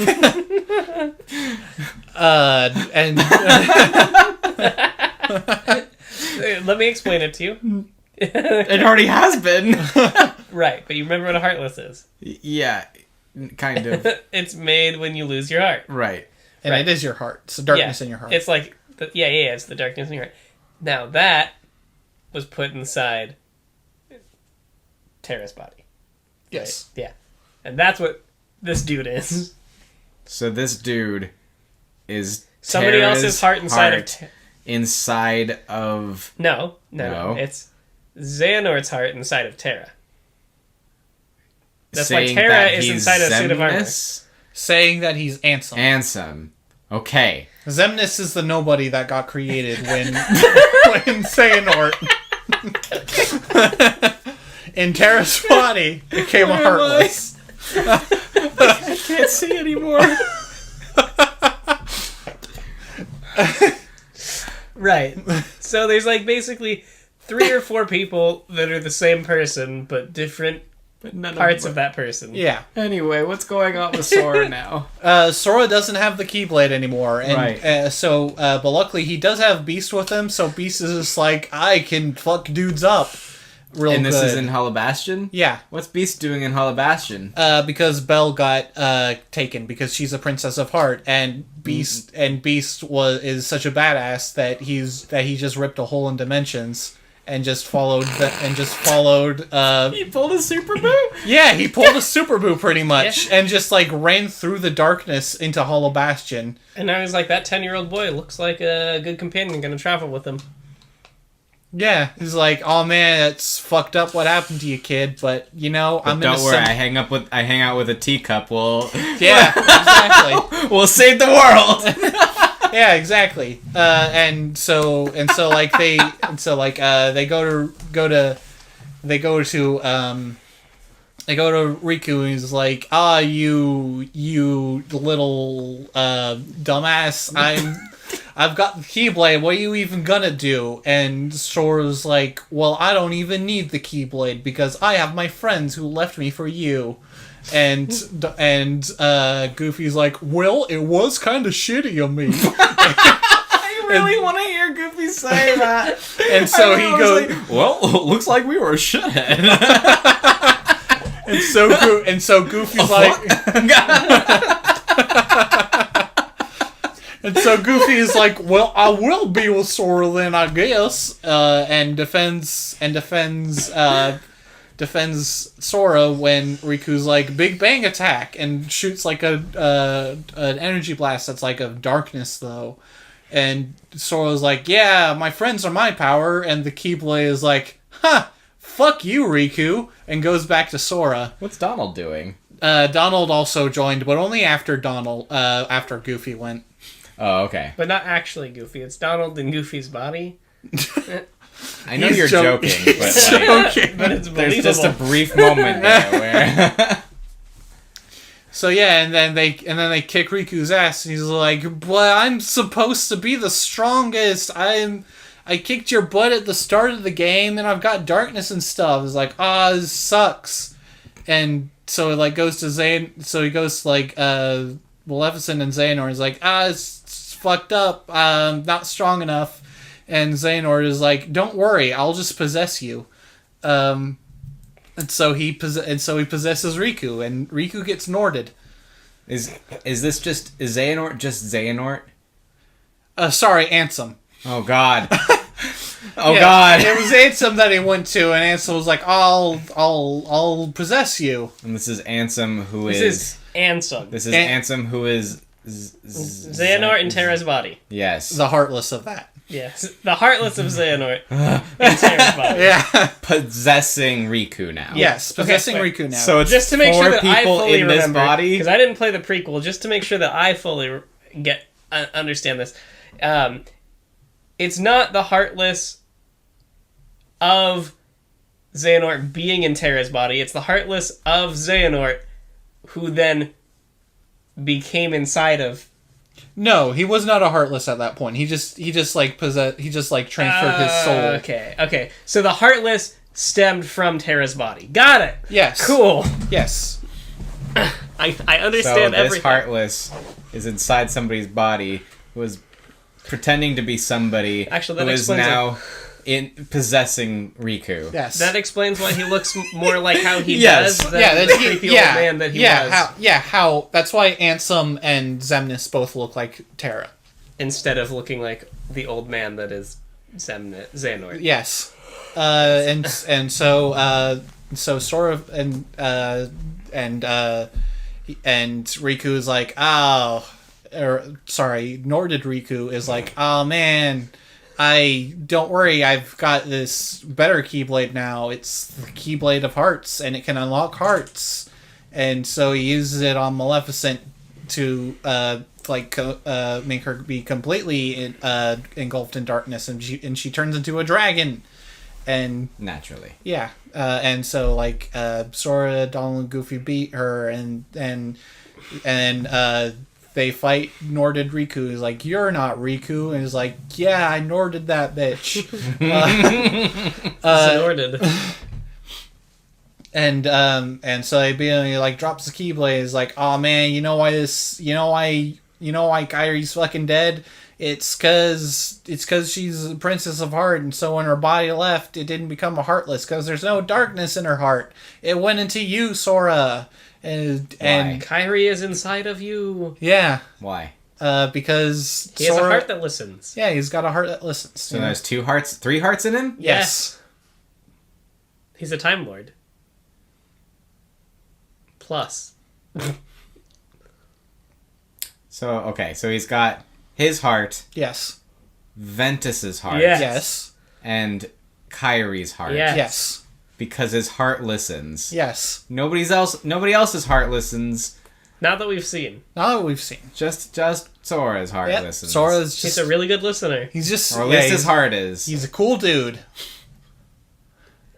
Let me explain it to you. It already has been. Right, but you remember what a Heartless is? Yeah, kind of. It's made when you lose your heart. Right. and Right. it is your heart. It's the darkness in your heart. It's like, it's the darkness in your heart. Now that was put inside Terra's body. yes. Right? Yeah. And that's what this dude is. So this dude is Somebody Terra's else's heart inside of... inside of... No. No. It's Xehanort's heart inside of Terra. That's why saying Terra that is he's inside a suit of armor. Xemnas? Saying that he's Ansem. Ansem. Okay. Xemnas is the nobody that got created when when Xehanort in Terra's body became a Heartless. I can't see anymore. Right. So there's like basically 3 or 4 people that are the same person, but different parts of that person. Yeah. Anyway, what's going on with Sora now? Sora doesn't have the Keyblade anymore, and Right. but luckily he does have Beast with him. So Beast is just like, I can fuck dudes up, real And this good. is in Hollow Bastion? Yeah. What's Beast doing in Hollow Bastion? Because Belle got taken because she's a princess of heart, and Beast is such a badass that he just ripped a hole in dimensions and just followed. He pulled a Super Boo? Yeah, he pulled a Super Boo pretty much, and just like ran through the darkness into Hollow Bastion. And I was like, that 10-year-old boy looks like a good companion gonna travel with him. Yeah, he's like, oh man, it's fucked up what happened to you, kid. But you know, But I'm don't gonna worry, send... I hang out with a teacup. Yeah, exactly. We'll save the world. Yeah, exactly. They go to Riku, and he's like, you little dumbass, I've got the Keyblade, what are you even gonna do? And Sora's like, well, I don't even need the Keyblade because I have my friends who left me for you. And Goofy's like, well, it was kind of shitty of me. I really want to hear Goofy say that. And so he goes, like, well, looks like we were a shithead. and so Goofy's like, and so Goofy is like, well, I will be with Sora then, I guess, and defends Sora when Riku's like, Big Bang attack, and shoots like an energy blast that's like of darkness though. And Sora's like, yeah, my friends are my power, and the Keyblade is like, fuck you, Riku, and goes back to Sora. What's Donald doing? Donald also joined, but only after after Goofy went. Oh, okay. But not actually Goofy. It's Donald in Goofy's body. I know He's you're joking, but like, But it's there's believable. just a brief moment there where... So yeah, and then they kick Riku's ass, and he's like, "But I'm supposed to be the strongest. I kicked your butt at the start of the game, and I've got darkness and stuff." It's like, this sucks. And so it like goes to he goes to like Maleficent and Xehanort. He's like, it's fucked up. Not strong enough. And Xehanort is like, don't worry, I'll just possess you. And so he possesses Riku, and Riku gets Norded. Is Xehanort just Xehanort? Sorry, Ansem. Oh God. Yeah, God. It was Ansem that he went to, and Ansem was like, I'll possess you. And this is Ansem, who This is Ansem. This is Ansem, who is Xehanort in Terra's body. Yes. The Heartless of that. Yes. The Heartless of Xehanort in Terra's body. Yeah. Possessing Riku now. Yes, possessing Okay, Riku now. So it's Just to make sure 4 that I people fully in remember, this body. because I didn't play the prequel, just to make sure that I fully understand this. It's not the Heartless of Xehanort being in Terra's body. It's the Heartless of Xehanort who then became inside of No, he was not a Heartless at that point. He just like transferred his soul. Okay. So the Heartless stemmed from Terra's body. Got it. Yes. Cool. Yes. I So understand this everything. Heartless is inside somebody's body who was pretending to be somebody Actually, that who is explains now possessing Riku. Yes. That explains why he looks more like how he Yes. does than the creepy old man that he was. How that's why Ansem and Xemnas both look like Terra. Instead of looking like the old man that is Xehanort. Yes. And so Sora and Riku is like, nor did Riku is like, oh man, don't worry, I've got this better Keyblade now. It's the Keyblade of Hearts, and it can unlock hearts. And so he uses it on Maleficent to make her be completely engulfed in darkness, and she turns into a dragon. And Naturally. yeah, and so Sora, Donald, and Goofy beat her, and they fight. Nor did Riku. He's like, "You're not Riku," and he's like, "Yeah, I nor did that bitch." Xehanort. And so he drops the Keyblade. He's like, "Oh man, you know why Kairi's fucking dead? It's cause she's a princess of heart, and so when her body left, it didn't become a Heartless, cause there's no darkness in her heart. It went into you, Sora." And Kairi is inside of you. yeah, Why? because He has Sora, a heart that listens. yeah, he's got a heart that listens. So there's 3 hearts in him? Yes. He's a Time Lord. Plus. So he's got his heart, Yes. Ventus's heart, Yes. Yes. and Kairi's heart. Yes. Yes. Because his heart listens. Yes. Nobody else's heart listens. Not that we've seen. Now that we've seen. Just Sora's heart Yep. listens. Sora's He's just a really good listener. he's just Or at yeah, least his heart is. He's a cool dude.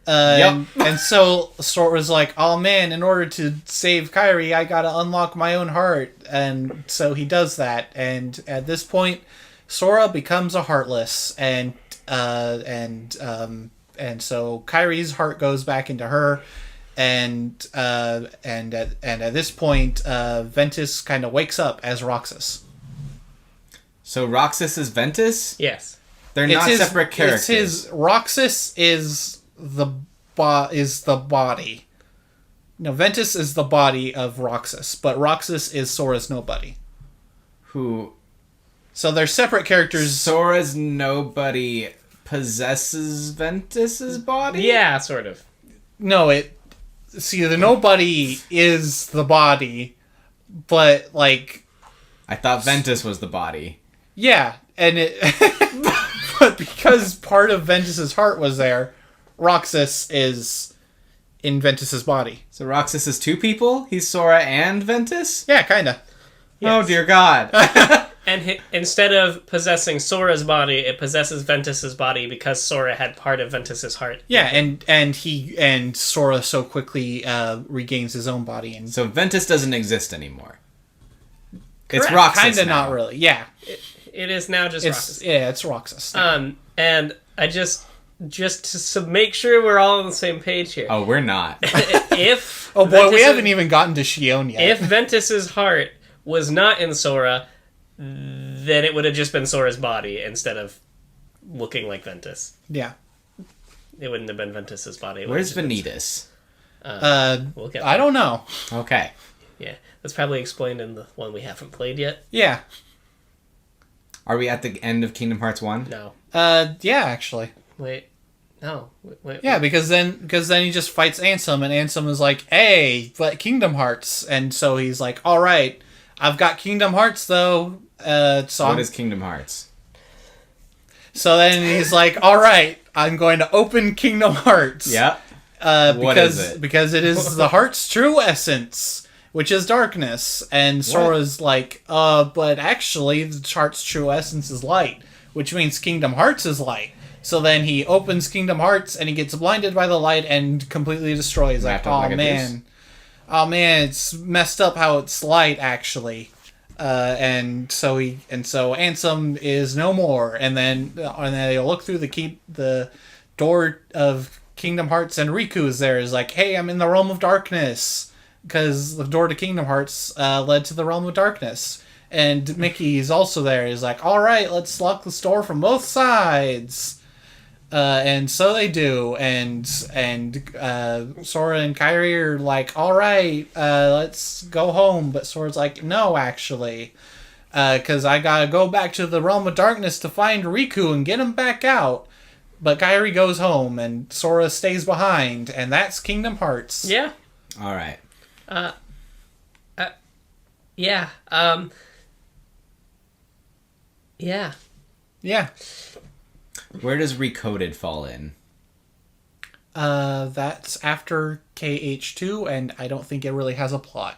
Yep. And so Sora's like, oh man, in order to save Kairi, I gotta unlock my own heart. And so he does that. And at this point, Sora becomes a Heartless. And so Kairi's heart goes back into her. And at this point, Ventus kind of wakes up as Roxas. So Roxas is Ventus? Yes. They're not separate characters. Roxas is the body. No, Ventus is the body of Roxas, but Roxas is Sora's nobody. Who? So they're separate characters. Sora's nobody possesses Ventus's body? Yeah, sort of. No, the nobody is the body, but I thought Ventus was the body. yeah, and but because part of Ventus's heart was there, Roxas is in Ventus's body. So Roxas is 2 people? He's Sora and Ventus? Yeah, kinda. Oh dear God. And instead of possessing Sora's body, it possesses Ventus's body because Sora had part of Ventus's heart. Yeah, and Sora so quickly regains his own body, and So Ventus doesn't exist anymore. It's Correct. Roxas kinda now. not really. Yeah, It is now just Roxas. it's Roxas. And I just to make sure we're all on the same page here. Oh, we're not. If oh boy, we Ventus's- haven't even gotten to Shion yet. If Ventus's heart was not in Sora, then it would have just been Sora's body instead of looking like Ventus. yeah, It wouldn't have been Ventus's body. It Where's would have Vanitas? We'll get I don't know. Okay. Yeah, that's probably explained in the one we haven't played yet. Yeah, Are we at the end of Kingdom Hearts 1? No. yeah, actually, Wait. No. Wait. yeah, because then he just fights Ansem, and Ansem is like, "Hey, but Kingdom Hearts," and so he's like, "All right, I've got Kingdom Hearts though." What is Kingdom Hearts? So then he's like, "All right, I'm going to open Kingdom Hearts." Yeah. What is it? Because it is the heart's true essence, which is darkness. And Sora's like, but actually the heart's true essence is light, which means Kingdom Hearts is light. So then he opens Kingdom Hearts and he gets blinded by the light and completely destroys. Like, Wrapped up like a oh man, it's messed up how it's light actually. And so Ansem is no more, and then they look through the door of Kingdom Hearts, and Riku is there. Is like, hey, I'm in the realm of darkness, because the door to Kingdom Hearts led to the realm of darkness. And Mickey is also there. He's like, all right, let's lock the door from both sides. And so they do, and Sora and Kairi are like, all right, let's go home. But Sora's like, no, actually, because I gotta go back to the realm of darkness to find Riku and get him back out. But Kairi goes home, and Sora stays behind, and that's Kingdom Hearts. Yeah. All right. Yeah. Yeah. Yeah. Where does Recoded fall in? That's after KH2, and I don't think it really has a plot.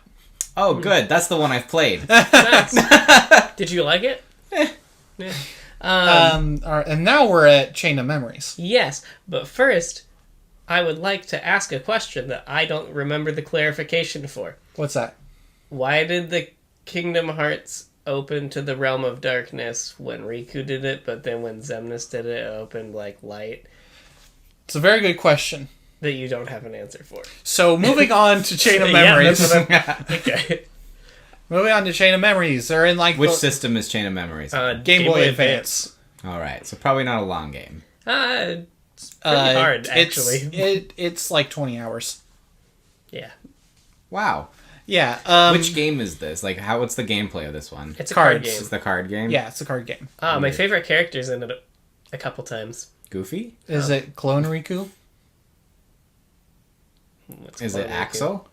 Oh, good. That's the one I've played. Nice. Did you like it? Yeah. All right, and now we're at Chain of Memories. Yes, but first, I would like to ask a question that I don't remember the clarification for. What's that? Why did the Kingdom Hearts open to the realm of darkness when Riku did it, but then when Xemnas did it, it opened like light? It's a very good question. That you don't have an answer for. So moving on to Chain of Yeah, Memories. that's what okay. Moving on to Chain of Memories. They're in like Which system is Chain of Memories? Game Boy Advance. All right, so probably not a long game. It's pretty hard, actually. It's like 20 hours. Yeah. Wow. Yeah. Which game is this? Like, what's the gameplay of this one? It's a card Cards. game. It's the card game? Yeah, it's a card game. My favorite character's in it a couple times. Goofy? Is it Clone Riku? Is it Riku? Axel?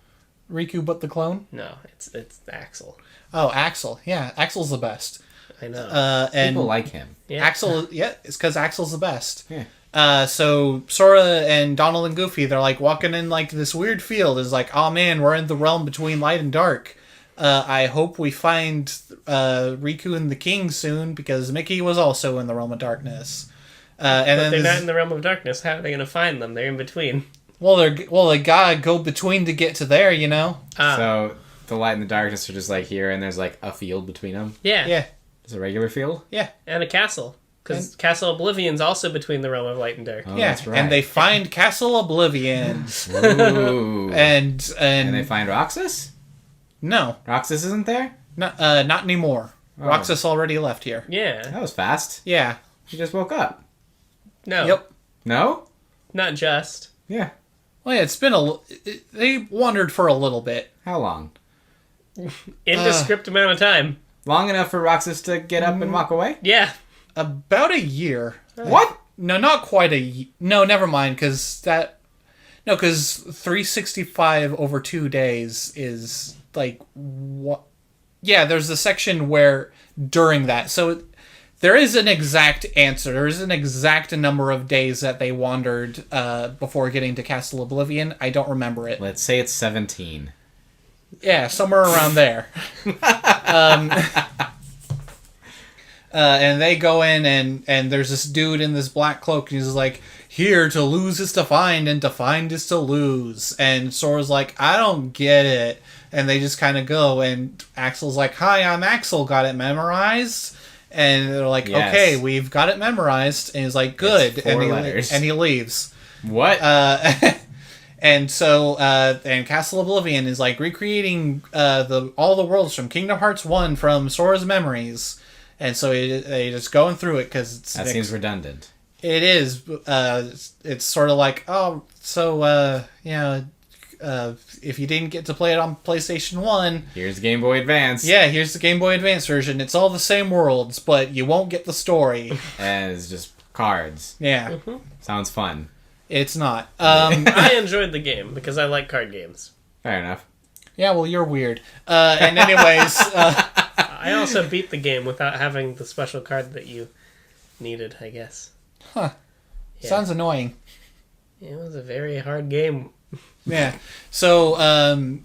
Riku but the clone? No, it's Axel. Oh, Axel. Yeah, Axel's the best. I know. And People like him. Yeah. Axel, yeah, it's because Axel's the best. Yeah. So Sora and Donald and Goofy, they're like walking in like this weird field. It's like, oh man, we're in the realm between light and dark. I hope we find Riku and the King soon, because Mickey was also in the realm of darkness. And But then they're not in the realm of darkness. How are they going to find them? They're in between. they gotta go between to get to there, you know. So the light and the darkness are just like here, and there's like a field between them. Yeah. Yeah, It's a regular field? yeah, And a castle. Because Castle Oblivion's also between the realm of light and dark. Oh, yeah. that's right. And they find Castle Oblivion, Ooh. and they find Roxas? no, Roxas isn't there? not anymore. Oh. Roxas already left here. Yeah. That was fast. Yeah. She just woke up. No. Yep. No? Not just. Yeah. Well, yeah, it's been they wandered for a little bit. How long? Indescript amount of time. Long enough for Roxas to get up and walk away? Yeah. About a year. What? No, not quite a. No, never mind. Because 365 over 2 days is like what? Yeah, there's a section where during that. So there is an exact answer. There is an exact number of days that they wandered before getting to Castle Oblivion. I don't remember it. Let's say it's 17. Yeah, somewhere around there. And they go in, and there's this dude in this black cloak, and he's like, here, to lose is to find, and to find is to lose. And Sora's like, I don't get it. And they just kind of go, and Axel's like, hi, I'm Axel, got it memorized? And they're like, Yes. okay, we've got it memorized. And he's like, good. It's 4 And letters. he leaves. What? And so, and Castle Oblivion is like recreating all the worlds from Kingdom Hearts 1 from Sora's memories. And so they just going through it because that seems redundant. It is. It's sort of like, oh, so, if you didn't get to play it on PlayStation 1... Here's Game Boy Advance. Yeah, here's the Game Boy Advance version. It's all the same worlds, but you won't get the story. And it's just cards. Yeah. Sounds fun. It's not. I enjoyed the game because I like card games. Fair enough. Yeah, well, you're weird. And anyways... I also beat the game without having the special card that you needed, I guess. Huh. Yeah. Sounds annoying. It was a very hard game. Yeah. So,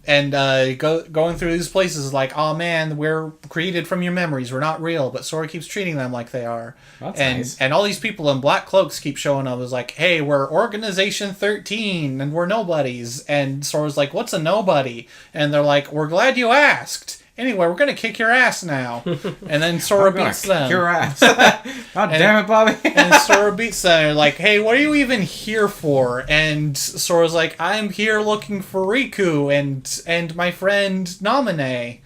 going through these places like, oh man, we're created from your memories. We're not real, but Sora keeps treating them like they are. That's and nice. and all these people in black cloaks keep showing up as like, hey, we're Organization 13 and we're nobodies. And Sora's like, what's a nobody? And they're like, we're glad you asked. Anyway, we're gonna kick your ass now. And then Sora beats them. Kick your ass. God damn it, Bobby. And Sora beats them. They're like, hey, what are you even here for? And Sora's like, I'm here looking for Riku and my friend Naminé.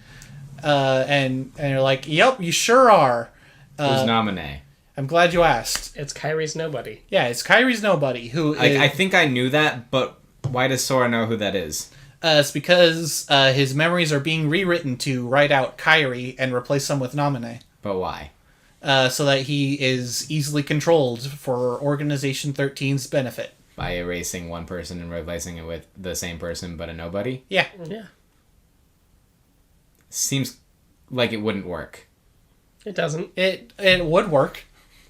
And you're like, yep, you sure are. Who's Naminé? I'm glad you asked. It's Kyrie's nobody. Yeah, it's Kyrie's nobody. I think I knew that, but why does Sora know who that is? It's because his memories are being rewritten to write out Kyrie and replace them with Naminé. But why? So that he is easily controlled for Organization 13's benefit. By erasing one person and replacing it with the same person but a nobody? Yeah. Yeah. Seems like it wouldn't work. It doesn't. It would work.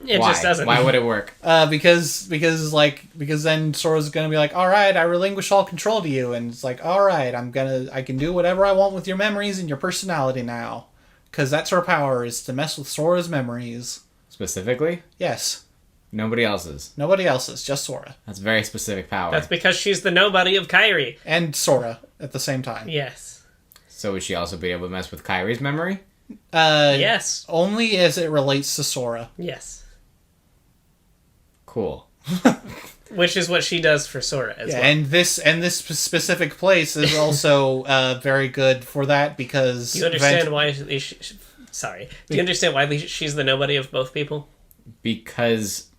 It Why? just doesn't. Why would it work? Because then Sora's gonna be like, all right, I relinquish all control to you, and it's like, all right, I can do whatever I want with your memories and your personality now, because that's her power, is to mess with Sora's memories. Specifically? Yes. Nobody else's. Nobody else's, just Sora. That's very specific power. That's because she's the nobody of Kyrie. And Sora at the same time. Yes. So would she also be able to mess with Kyrie's memory? Yes. Only as it relates to Sora. Yes. Cool. Which is what she does for Sora as well. And this specific place is also very good for that because Do you understand why? Sorry. Do you understand why she's the nobody of both people? Because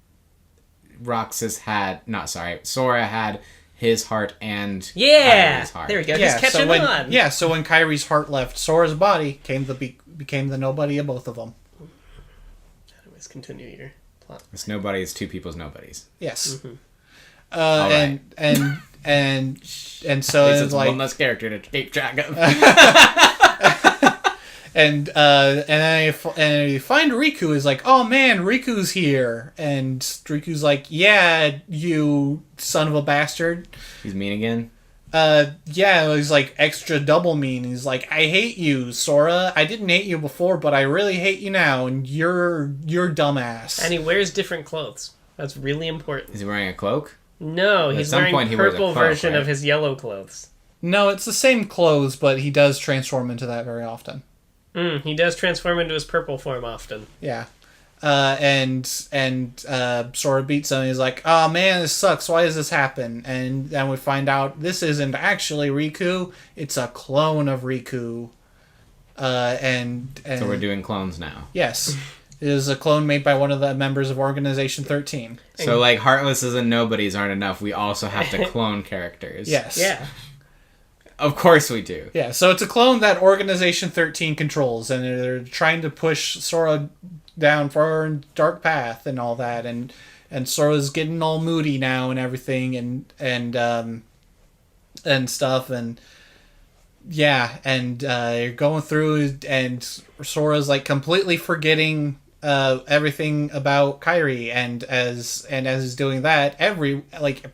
Sora had his heart and Yeah. Kyrie's heart. There we go. He's catching on. Yeah. So when Kyrie's heart left Sora's body, became the nobody of both of them. Anyways, continue your plot. It's nobody. It's two people's nobodies. Yes. Mm-hmm. And so It's it's like one less character to keep track of. and then you find Riku is like, oh man, Riku's here, and Riku's like, yeah, you son of a bastard. He's mean again. Yeah, he's like extra double mean. He's like, I hate you, Sora. I didn't hate you before, but I really hate you now, and you're dumbass. And he wears different clothes. That's really important. Is he wearing a cloak? No, he's some wearing point he wears a purple cloak, version right? of his yellow clothes. No, it's the same clothes, but he does transform into that very often. He does transform into his purple form often. Yeah. And Sora beats him and he's like, oh man, this sucks, why does this happen? And then we find out this isn't actually Riku, it's a clone of Riku. And So we're doing clones now. yes. It is a clone made by one of the members of Organization 13. So like Heartlesses and Nobodies aren't enough. We also have to clone characters. Yes. Yeah. Of course we do. Yeah, so it's a clone that Organization 13 controls, and they're trying to push Sora down far and dark path and all that, and Sora's getting all moody now and everything, and stuff, and yeah, and you're going through, and Sora's like completely forgetting everything about Kyrie, and as he's doing that,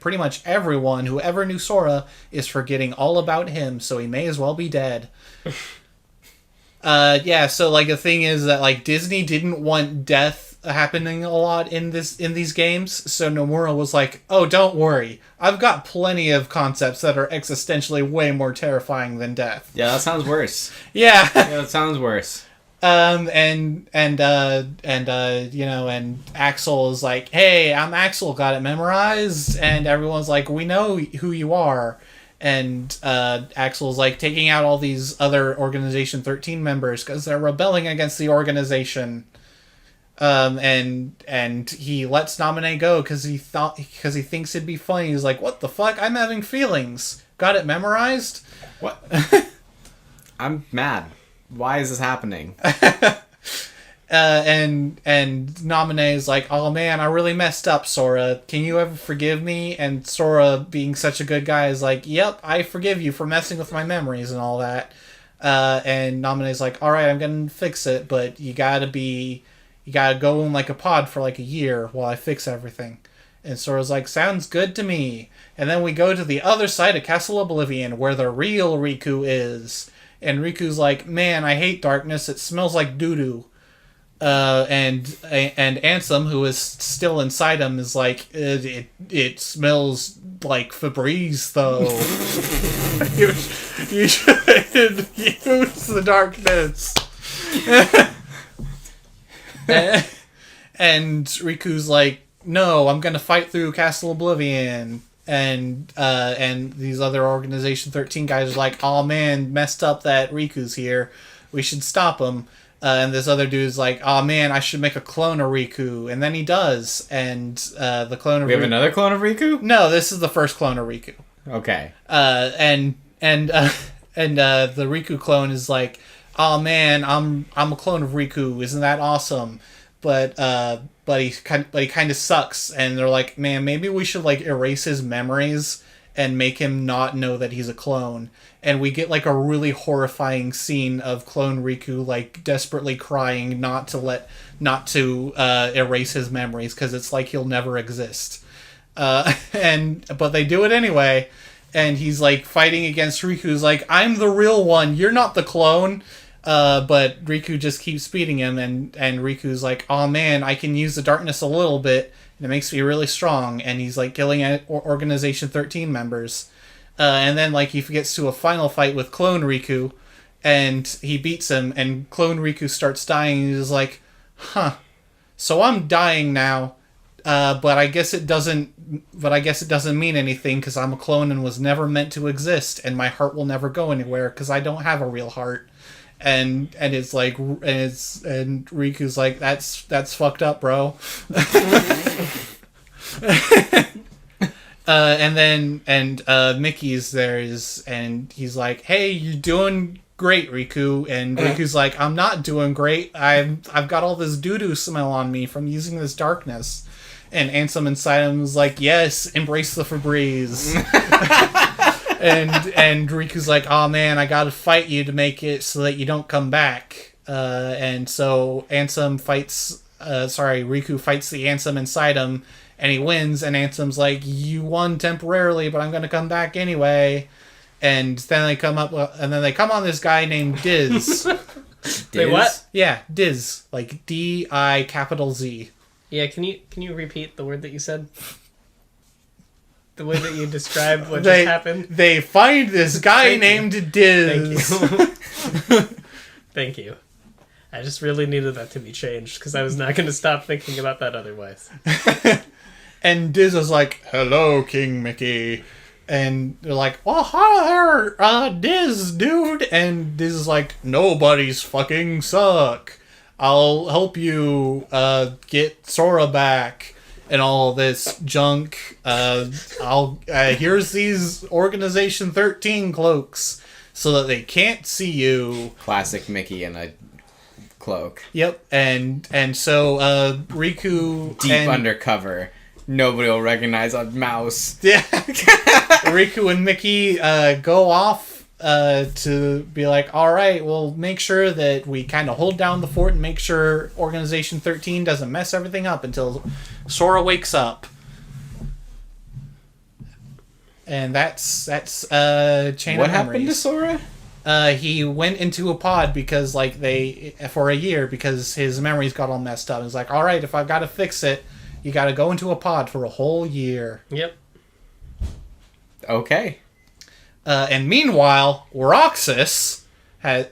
pretty much everyone who ever knew Sora is forgetting all about him, so he may as well be dead. Yeah, so like the thing is that like Disney didn't want death happening a lot in these games, so Nomura was like, oh, don't worry, I've got plenty of concepts that are existentially way more terrifying than death. Yeah, that sounds worse. Yeah. Yeah, that sounds worse. And Axel is like, hey, I'm Axel, got it memorized, and everyone's like, we know who you are, and Axel's like taking out all these other Organization 13 members because they're rebelling against the organization, and he lets Naminé go because he thinks it'd be funny. He's like, what the fuck, I'm having feelings, got it memorized. What? I'm mad. Why is this happening? And Naminé is like, oh man, I really messed up, Sora. Can you ever forgive me? And Sora, being such a good guy, is like, yep, I forgive you for messing with my memories and all that. And Naminé's like, all right, I'm gonna fix it, but you gotta go in like a pod for like a year while I fix everything. And Sora's like, sounds good to me. And then we go to the other side of Castle Oblivion, where the real Riku is. And Riku's like, man, I hate darkness. It smells like doo-doo. And Ansem, who is still inside him, is like, it smells like Febreze, though. You should use the darkness. And Riku's like, no, I'm gonna fight through Castle Oblivion. And these other Organization 13 guys are like, oh man, messed up that Riku's here. We should stop him. And this other dude's like, oh man, I should make a clone of Riku. And then he does. And the clone of We have another clone of Riku? No, this is the first clone of Riku. Okay. And the Riku clone is like, oh man, I'm a clone of Riku. Isn't that awesome? But he kind of sucks. And they're like, man, maybe we should like erase his memories and make him not know that he's a clone. And we get like a really horrifying scene of clone Riku like desperately crying not to erase his memories because it's like he'll never exist. But they do it anyway. And he's like fighting against Riku's like, I'm the real one. You're not the clone. But Riku just keeps beating him, and Riku's like, oh man, I can use the darkness a little bit, and it makes me really strong, and he's like killing Organization 13 members. And then like he gets to a final fight with Clone Riku, and he beats him, and Clone Riku starts dying, and he's like, huh, so I'm dying now, but I guess it doesn't mean anything, because I'm a clone and was never meant to exist, and my heart will never go anywhere, because I don't have a real heart. And it's like, and Riku's like, that's fucked up, bro. and Mickey's there and he's like, hey, you're doing great, Riku. And Riku's like, I'm not doing great. I've got all this doo-doo smell on me from using this darkness. And Ansem inside him is like, yes, embrace the Febreze. And Riku's like, oh man, I gotta fight you to make it so that you don't come back. And so Riku fights the Ansem inside him, and he wins, and Ansem's like, you won temporarily, but I'm gonna come back anyway. And then they come on this guy named Diz. Wait, what? Yeah, Diz. Like D-I-Z. Yeah, can you repeat the word that you said? The way that you described what just happened. They find this guy named Diz. Thank you. Thank you. I just really needed that to be changed because I was not going to stop thinking about that otherwise. And Diz is like, hello, King Mickey. And they're like, well, hi there, Diz, dude. And Diz is like, nobody's fucking suck. I'll help you get Sora back. And all this junk. Here's these Organization 13 cloaks so that they can't see you. Classic Mickey in a cloak. Yep, and so Riku deep undercover. Nobody will recognize a mouse. Yeah. Riku and Mickey go off to be like, all right, we'll make sure that we kind of hold down the fort and make sure Organization 13 doesn't mess everything up until Sora wakes up. And that's Chain of Memories. What happened to Sora? He went into a pod because for a year because his memories got all messed up. It's like, all right, if I've got to fix it, you got to go into a pod for a whole year. Yep. Okay. And meanwhile, Roxas has...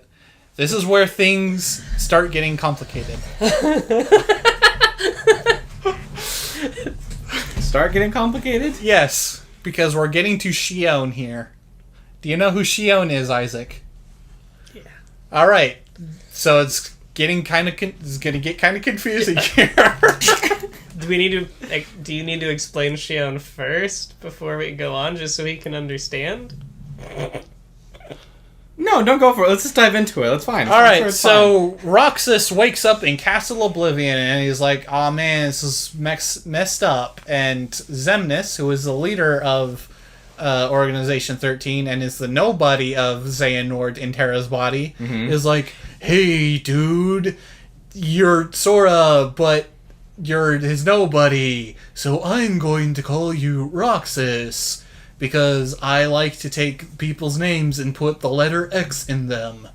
This is where things start getting complicated. Start getting complicated? Yes, because we're getting to Shion here. Do you know who Shion is, Isaac? Yeah. All right. So it's getting kind of confusing here. Do you need to explain Shion first before we go on, just so he can understand? No, don't go for it. Let's just dive into it. That's fine. All right, so Roxas wakes up in Castle Oblivion, and he's like, oh man, this is messed up. And Xemnas, who is the leader of Organization 13 and is the nobody of Xehanort in Terra's body, is like, hey, dude, you're Sora, but you're his nobody, so I'm going to call you Roxas. Because I like to take people's names and put the letter X in them.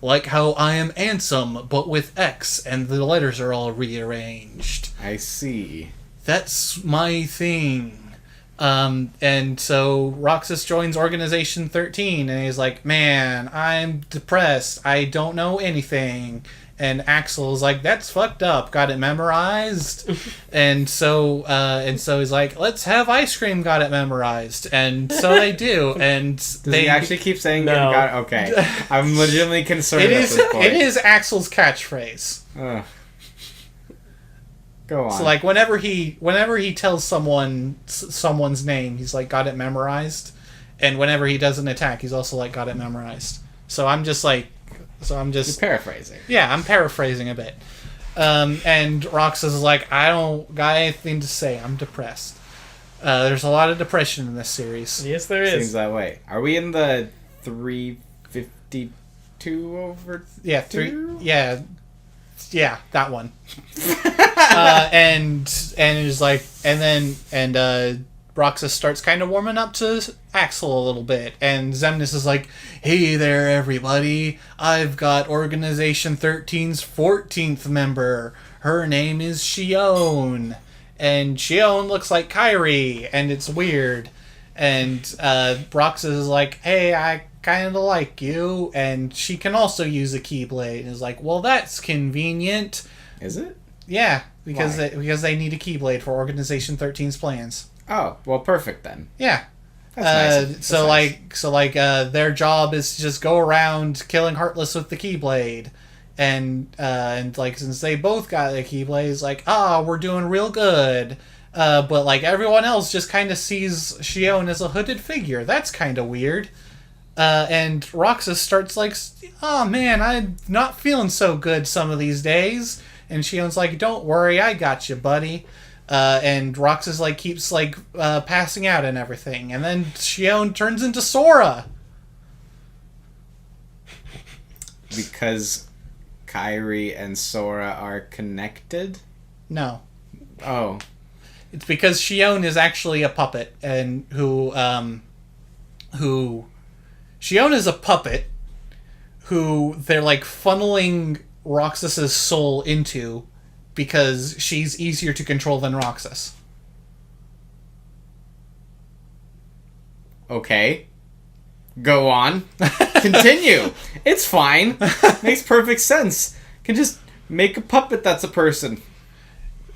Like how I am Ansem, but with X, and the letters are all rearranged. I see. That's my thing. And so Roxas joins Organization 13, and he's like, man, I'm depressed. I don't know anything. And Axel's like, that's fucked up. Got it memorized. and so he's like, let's have ice cream. Got it memorized. And so they do. And Does he actually keep saying got okay. I'm legitimately concerned at this point. It is Axel's catchphrase. Ugh. Go on. So like whenever he tells someone's name, he's like, got it memorized. And whenever he does an attack, he's also like, got it memorized. So I'm just You're paraphrasing. Yeah, I'm paraphrasing a bit. And Roxas is like, I don't got anything to say. I'm depressed. There's a lot of depression in this series. Yes, there is. Seems that way. Are we in the 352 over? Yeah, two? Yeah, that one. And it's like, and Roxas starts kind of warming up to Axel a little bit, and Xemnas is like, hey there, everybody. I've got Organization 13's 14th member. Her name is Shion. And Shion looks like Kairi, and it's weird. And Roxas is like, hey, I kind of like you, and she can also use a Keyblade. And is like, well, that's convenient. Is it? Yeah, because Why? because they need a Keyblade for Organization 13's plans. Oh, well, perfect then. Yeah. That's nice. So That's nice. their job is to just go around killing Heartless with the Keyblade, and like since they both got the Keyblade, it's like, we're doing real good. But like everyone else just kind of sees Shion as a hooded figure. That's kind of weird. And Roxas starts like, oh man, I'm not feeling so good some of these days. And Shion's like, don't worry, I got you, buddy. And Roxas like keeps like passing out and everything. And then Shion turns into Sora. Because Kairi and Sora are connected? No. Oh. It's because Shion is actually a puppet, and who Shion is a puppet who they're like funneling Roxas's soul into because she's easier to control than Roxas. Okay. Go on. Continue. It's fine. Makes perfect sense. Can just make a puppet that's a person.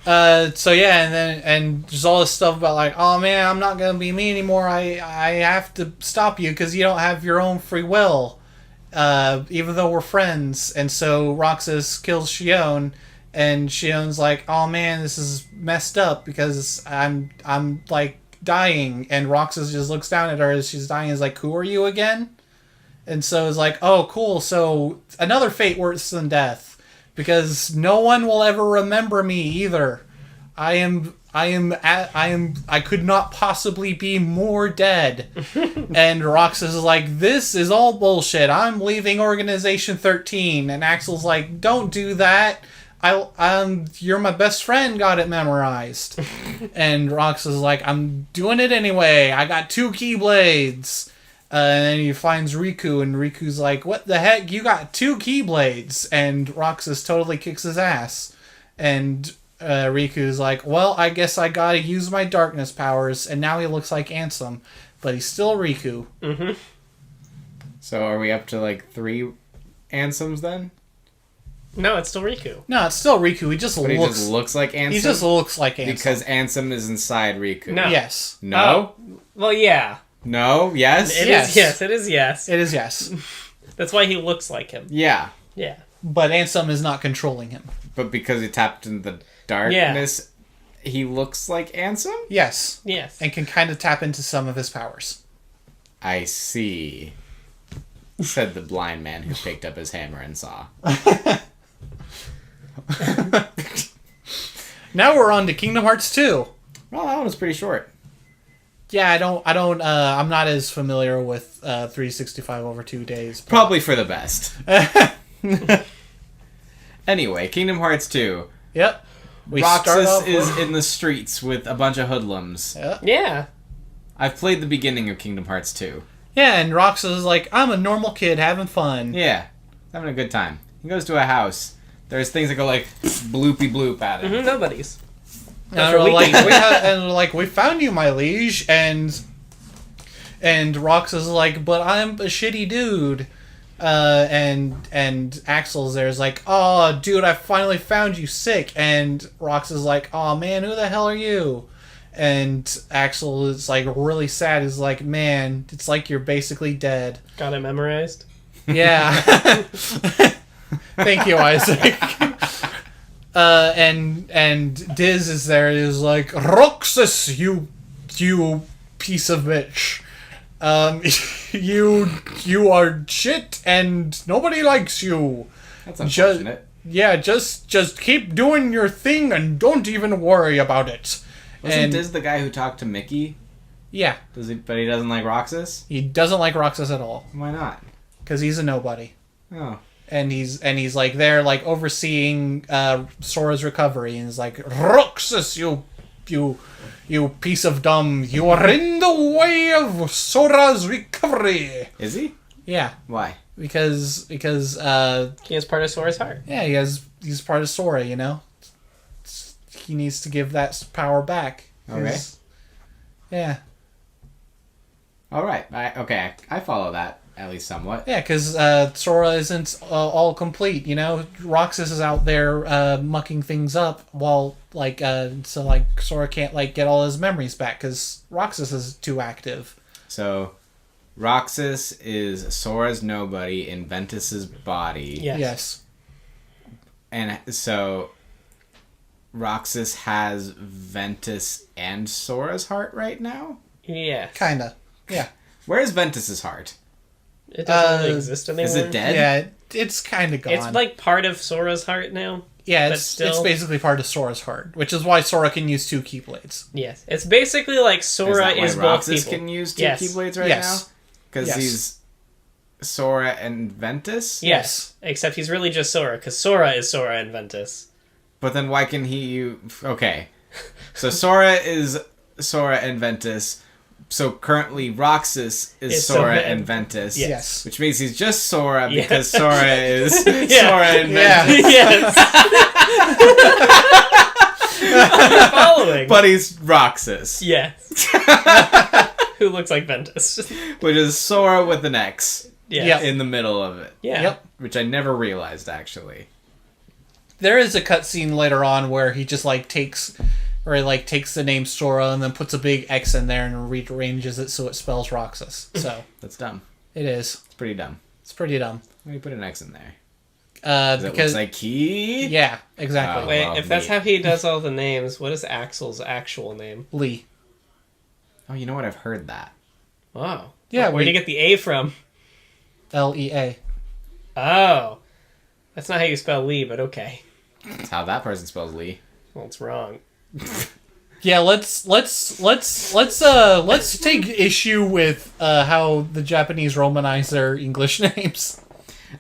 So yeah, and there's all this stuff about like, oh man, I'm not gonna be me anymore. I have to stop you because you don't have your own free will, even though we're friends. And so Roxas kills Shion, and Shion's like, oh man, this is messed up because I'm like dying. And Roxas just looks down at her as she's dying. Is like, who are you again? And so it's like, oh cool, so another fate worse than death. Because no one will ever remember me either. I could not possibly be more dead. And Roxas is like, this is all bullshit. I'm leaving Organization 13. And Axel's like, don't do that. You're my best friend, got it memorized. And Roxas is like, I'm doing it anyway. I got 2 Keyblades. And then he finds Riku, and Riku's like, what the heck? You got 2 Keyblades. And Roxas totally kicks his ass. And Riku's like, well, I guess I gotta use my darkness powers. And now he looks like Ansem. But he's still Riku. Mm-hmm. So are we up to like 3 Ansems then? No, it's still Riku. No, it's still Riku. He just But he just looks like Ansem? He just looks like Ansem. Because Ansem is inside Riku. No. Yes. No? Well, yeah. No? Yes? It Yes. is yes. It is yes. It is yes. That's why he looks like him. Yeah. Yeah. But Ansem is not controlling him. But because he tapped into the darkness, he looks like Ansem? Yes. Yes. And can kind of tap into some of his powers. I see. Said the blind man who picked up his hammer and saw. Now we're on to Kingdom Hearts 2. Well, that one was pretty short. Yeah, I'm not as familiar with 365 over 2 days. But... Probably for the best. Anyway, Kingdom Hearts 2. Yep. Roxas is in the streets with a bunch of hoodlums. Yep. Yeah. I've played the beginning of Kingdom Hearts 2. Yeah, and Roxas is like, I'm a normal kid having fun. Yeah, having a good time. He goes to a house. There's things that go like bloopy bloop at him. Mm-hmm, nobody's. And they're like, we found you, my liege, and Roxas is like, but I'm a shitty dude. And Axel's there's like, oh, dude, I finally found you sick. And Roxas is like, oh man, who the hell are you? And Axel is like really sad. He's like, man, it's like you're basically dead. Got it memorized? Yeah. Thank you, Isaac. And Diz is there. Is like, Roxas, you piece of bitch. You are shit, and nobody likes you. That's unfortunate. Just keep doing your thing and don't even worry about it. Wasn't Diz the guy who talked to Mickey? Yeah. But he doesn't like Roxas? He doesn't like Roxas at all. Why not? Because he's a nobody. Oh. And he's like there, like overseeing Sora's recovery, and he's like, Roxas, you piece of dumb, you are in the way of Sora's recovery. Is he? Yeah. Why? Because he has part of Sora's heart. Yeah, he's part of Sora, you know. He needs to give that power back. Okay. Yeah. All right. I follow that at least somewhat. Yeah, because Sora isn't all complete, you know. Roxas is out there mucking things up while Sora can't get all his memories back because Roxas is too active. So, Roxas is Sora's nobody in Ventus's body. Yes. And so, Roxas has Ventus and Sora's heart right now? Yeah. Kinda. Yeah. Where's Ventus's heart? It doesn't really exist anymore. Is it dead? Yeah, it's kind of gone. It's like part of Sora's heart now. Yeah, it's basically part of Sora's heart, which is why Sora can use 2 Keyblades. Yes. It's basically like Sora is both Roxas people. can use 2 Keyblades right now? Because he's Sora and Ventus? Yes. Except he's really just Sora, because Sora is Sora and Ventus. But then why can he use... Okay. So Sora is Sora and Ventus. So currently Roxas is Sora and Ventus. Yes. Which means he's just Sora because Sora is Sora and Yeah. Ventus. Yes. Following. But he's Roxas. Yes. Who looks like Ventus. Which is Sora with an X. Yes. In the middle of it. Yeah. Yep. Which I never realized, actually. There is a cutscene later on where he just takes the name Sora and then puts a big X in there and rearranges it so it spells Roxas. So That's dumb. it is. It's pretty dumb. It's pretty dumb. Why do you put an X in there? Because It looks like key? yeah, exactly. Oh. Wait, well, if that's me. how he does all the names, what is Axel's actual name? Lee. Oh, you know what? I've heard that. Wow. Yeah, Where'd you get the A from? Lea. Oh. That's not how you spell Lee, but okay. That's how that person spells Lee. Well, it's wrong. Yeah, let's take issue with how the Japanese romanize their English names.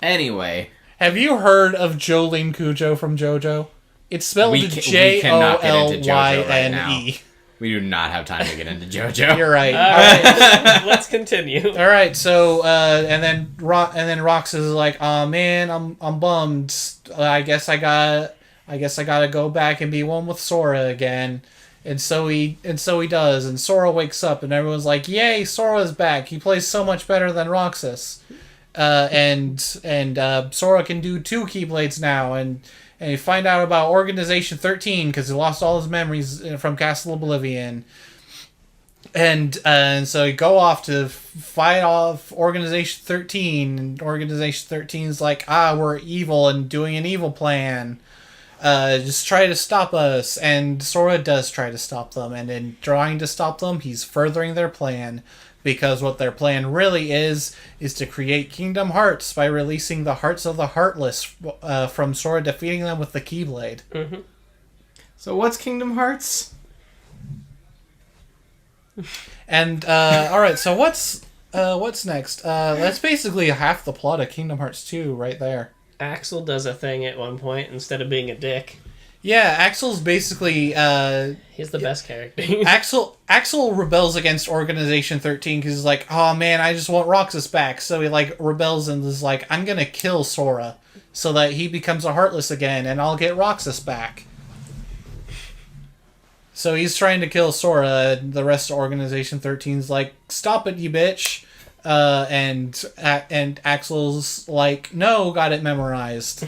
Anyway. Have you heard of Jolene Cujo from JoJo? It's spelled We cannot get into JoJo right now. Jolyne. We do not have time to get into JoJo. You're right. All right, let's continue. All right, so and then Roxas is like, "Oh man, I'm bummed. I guess I gotta go back and be one with Sora again." And so he does, and Sora wakes up, and everyone's like, "Yay, Sora's back! He plays so much better than Roxas." And Sora can do 2 Keyblades now, and you find out about Organization 13 because he lost all his memories from Castle Oblivion. And so you go off to fight off Organization 13, and Organization 13's like, we're evil and doing an evil plan. Just try to stop us. And Sora does try to stop them, and in trying to stop them, he's furthering their plan. Because what their plan really is to create Kingdom Hearts by releasing the Hearts of the Heartless from Sora defeating them with the Keyblade. Mm-hmm. So what's Kingdom Hearts? And all right, so what's next? That's basically half the plot of Kingdom Hearts 2 right there. Axel does a thing at one point instead of being a dick. Yeah, Axel's basically He's the best character. Axel rebels against Organization 13 because he's like, oh man, I just want Roxas back. So he rebels and is like, I'm gonna kill Sora so that he becomes a Heartless again, and I'll get Roxas back. So he's trying to kill Sora. And the rest of Organization 13's like, "Stop it, you bitch!" And Axel's like, "No, got it memorized."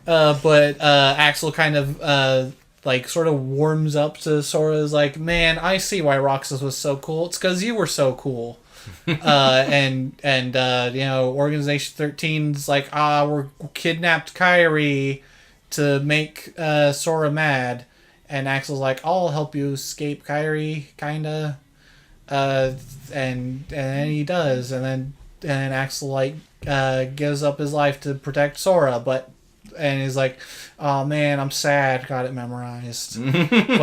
But Axel kind of like sort of warms up to Sora's like, "Man, I see why Roxas was so cool. It's because you were so cool." And Organization 13's like, we're kidnapped Kairi to make Sora mad, and Axel's like, "I'll help you escape Kairi, kinda." And then he does, and Axel like gives up his life to protect Sora, and he's like, "Oh man, I'm sad. Got it memorized, but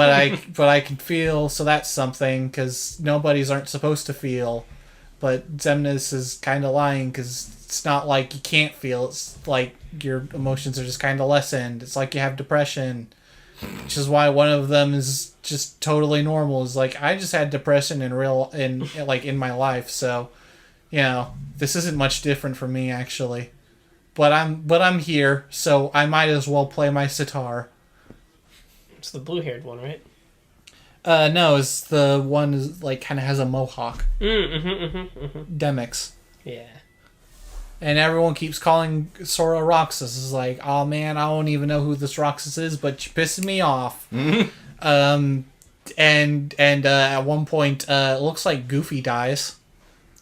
I can feel, so that's something, because nobodies aren't supposed to feel." But Xemnas is kind of lying, because it's not like you can't feel. It's like your emotions are just kind of lessened. It's like you have depression, which is why one of them is just totally normal. Is like, I just had depression in my life, so this isn't much different for me actually. But I'm here, so I might as well play my sitar. It's the blue-haired one, right? No, it's the one is like kind of has a mohawk. Demix. Yeah. And everyone keeps calling Sora Roxas. It's like, "Oh man, I don't even know who this Roxas is, but you're pissing me off." And at one point, it looks like Goofy dies.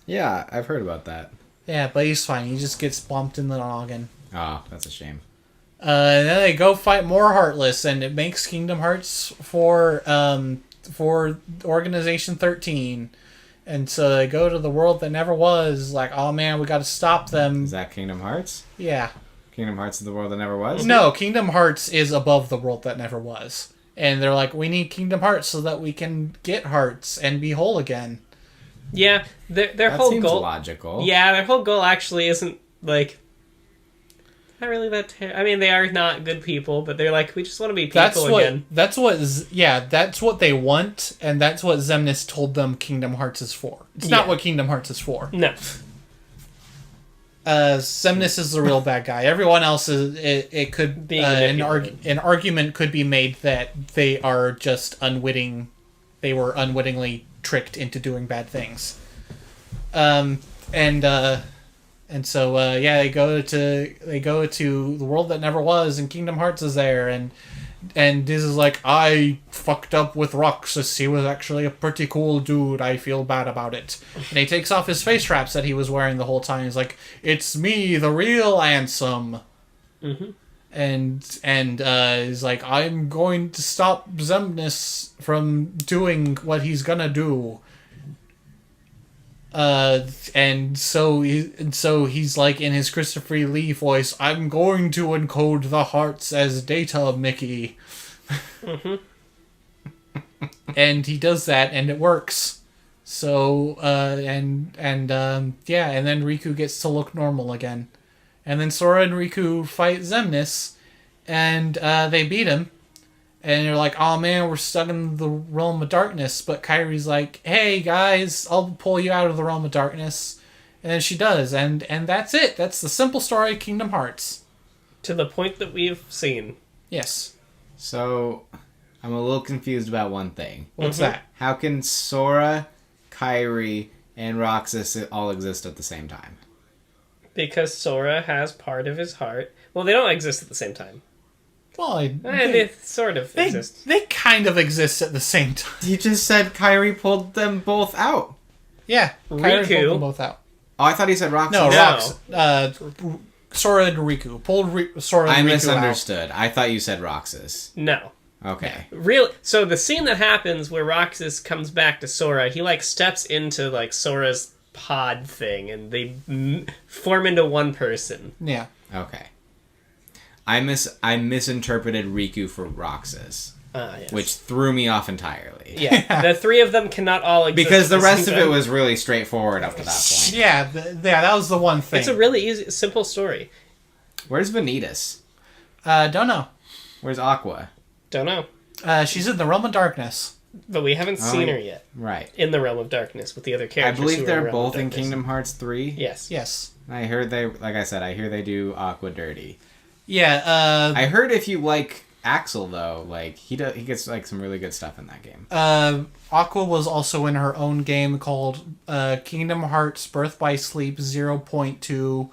Yeah, I've heard about that. Yeah, but he's fine. He just gets bumped in the noggin. Oh, that's a shame. And then they go fight more Heartless, and it makes Kingdom Hearts for Organization 13. And so they go to the world that never was. Like, "Oh man, we got to stop them." Is that Kingdom Hearts? Yeah. Kingdom Hearts is the world that never was? No, Kingdom Hearts is above the world that never was. And they're like, "We need Kingdom Hearts so that we can get hearts and be whole again." Yeah, their That whole seems goal. logical. Yeah, their whole goal actually isn't like. Not really that. I mean, they are not good people, but they're like, we just want to be people again. That's what they want, and that's what Xemnas told them Kingdom Hearts is for. It's not what Kingdom Hearts is for. No. Xemnas is the real bad guy. Everyone else is. It could Being an argument could be made that they are just unwitting. They were unwittingly tricked into doing bad things. And so they go to the world that never was, and Kingdom Hearts is there, and Diz is like, "I fucked up with Roxas. He was actually a pretty cool dude. I feel bad about it." And he takes off his face wraps that he was wearing the whole time. He's like, "It's me, the real Ansem." Mm-hmm. And he's like, "I'm going to stop Xemnas from doing what he's gonna do." And so he's like, in his Christopher Lee voice, "I'm going to encode the hearts as data, Mickey." Mm-hmm. And he does that, and it works. So and then Riku gets to look normal again, and then Sora and Riku fight Xemnas, and they beat him. And you're like, "Oh man, we're stuck in the realm of darkness." But Kairi's like, "Hey guys, I'll pull you out of the realm of darkness." And then she does, and that's it. That's the simple story of Kingdom Hearts. To the point that we've seen. Yes. So, I'm a little confused about one thing. What's that? How can Sora, Kairi, and Roxas all exist at the same time? Because Sora has part of his heart. Well, they don't exist at the same time. Well, They sort of exist. They kind of exist at the same time. You just said Kairi pulled them both out. Yeah, Kairi Riku. pulled them both out. Oh, I thought he said Roxas. No, No. Sora and Riku pulled Sora and I Riku misunderstood. I thought you said Roxas. No. Okay. So the scene that happens where Roxas comes back to Sora, he like steps into like Sora's pod thing, and they form into one person. Yeah. Okay. I misinterpreted Riku for Roxas, Yes. which threw me off entirely. Yeah, the three of them cannot all exist. Because the at rest same of it time. was really straightforward up to that point. Yeah, that was the one thing. It's a really easy, simple story. Where's Vanitas? Don't know. Where's Aqua? Don't know. She's in the realm of darkness. But we haven't seen her yet. Right. In the Realm of Darkness with the other I characters. believe who are they're Realm both of in Darkness. Kingdom Hearts 3. Yes. Yes. I hear they do Aqua dirty. Yeah. I heard if you like Axel though, like he gets like some really good stuff in that game. Aqua was also in her own game called Kingdom Hearts Birth by Sleep 0.2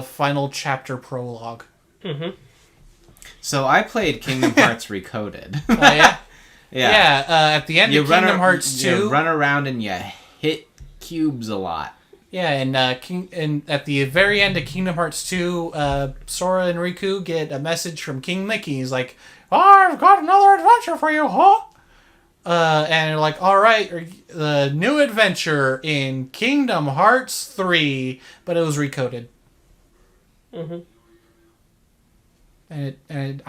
Final Chapter Prologue. Mm-hmm. So I played Kingdom Hearts Recoded. Oh, yeah? Yeah. At the end of Kingdom Hearts 2... You run around and you hit cubes a lot. Yeah, and at the very end of Kingdom Hearts 2, Sora and Riku get a message from King Mickey. He's like, I've got another adventure for you, huh? And they're like, all right, the new adventure in Kingdom Hearts 3, but it was recoded. Mm-hmm. And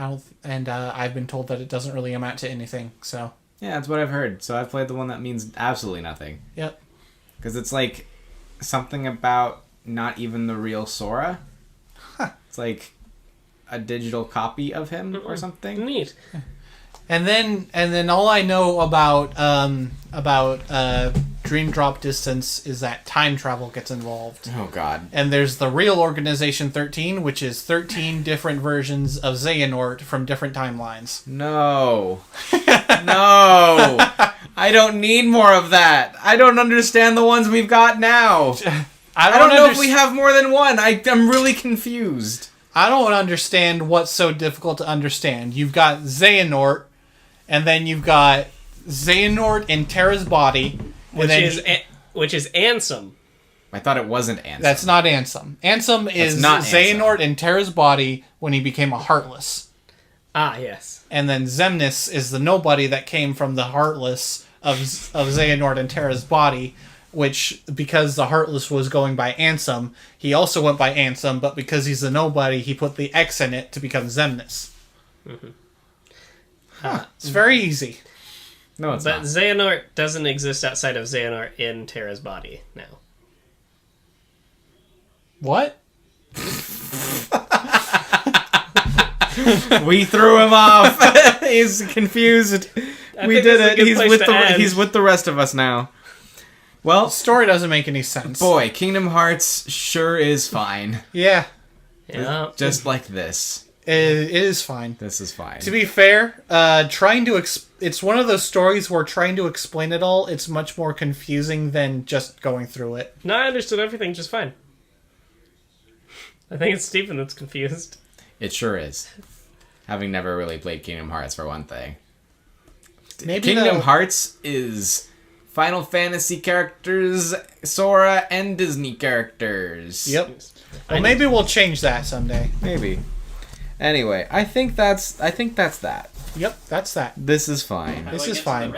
I've been told that it doesn't really amount to anything. So yeah, that's what I've heard. So I've played the one that means absolutely nothing. Yep. Because it's like something about not even the real Sora. Huh. It's like a digital copy of him or something. Neat. And then all I know about Dream Drop Distance is that time travel gets involved. Oh God! And there's the real Organization 13, which is 13 different versions of Xehanort from different timelines. No, no, I don't need more of that. I don't understand the ones we've got now. I don't know if we have more than one. I'm really confused. I don't understand what's so difficult to understand. You've got Xehanort, and then you've got Xehanort in Terra's body, which is Ansem. I thought it wasn't Ansem. That's not Ansem. Ansem is Xehanort in Terra's body when he became a Heartless. Ah, yes. And then Xemnas is the nobody that came from the Heartless of Xehanort and Terra's body, which, because the Heartless was going by Ansem, he also went by Ansem, but because he's a nobody, he put the X in it to become Xemnas. Mm-hmm. It's very easy. No, it's but not. Xehanort doesn't exist outside of Xehanort in Terra's body now. What? We threw him off. He's confused. We did it. He's with the rest of us now. Well, the story doesn't make any sense. Boy, Kingdom Hearts sure is fine. Yeah. Yeah. Just like this. It is fine. This is fine. To be fair, it's one of those stories where trying to explain it all, it's much more confusing than just going through it. No, I understood everything just fine. I think it's Stephen that's confused. It sure is. Having never really played Kingdom Hearts, for one thing. Maybe Kingdom Hearts is Final Fantasy characters, Sora, and Disney characters. Yep. Well, maybe we'll change that someday. Maybe. Anyway, I think that's that. Yep, that's that. This is fine. This is fine.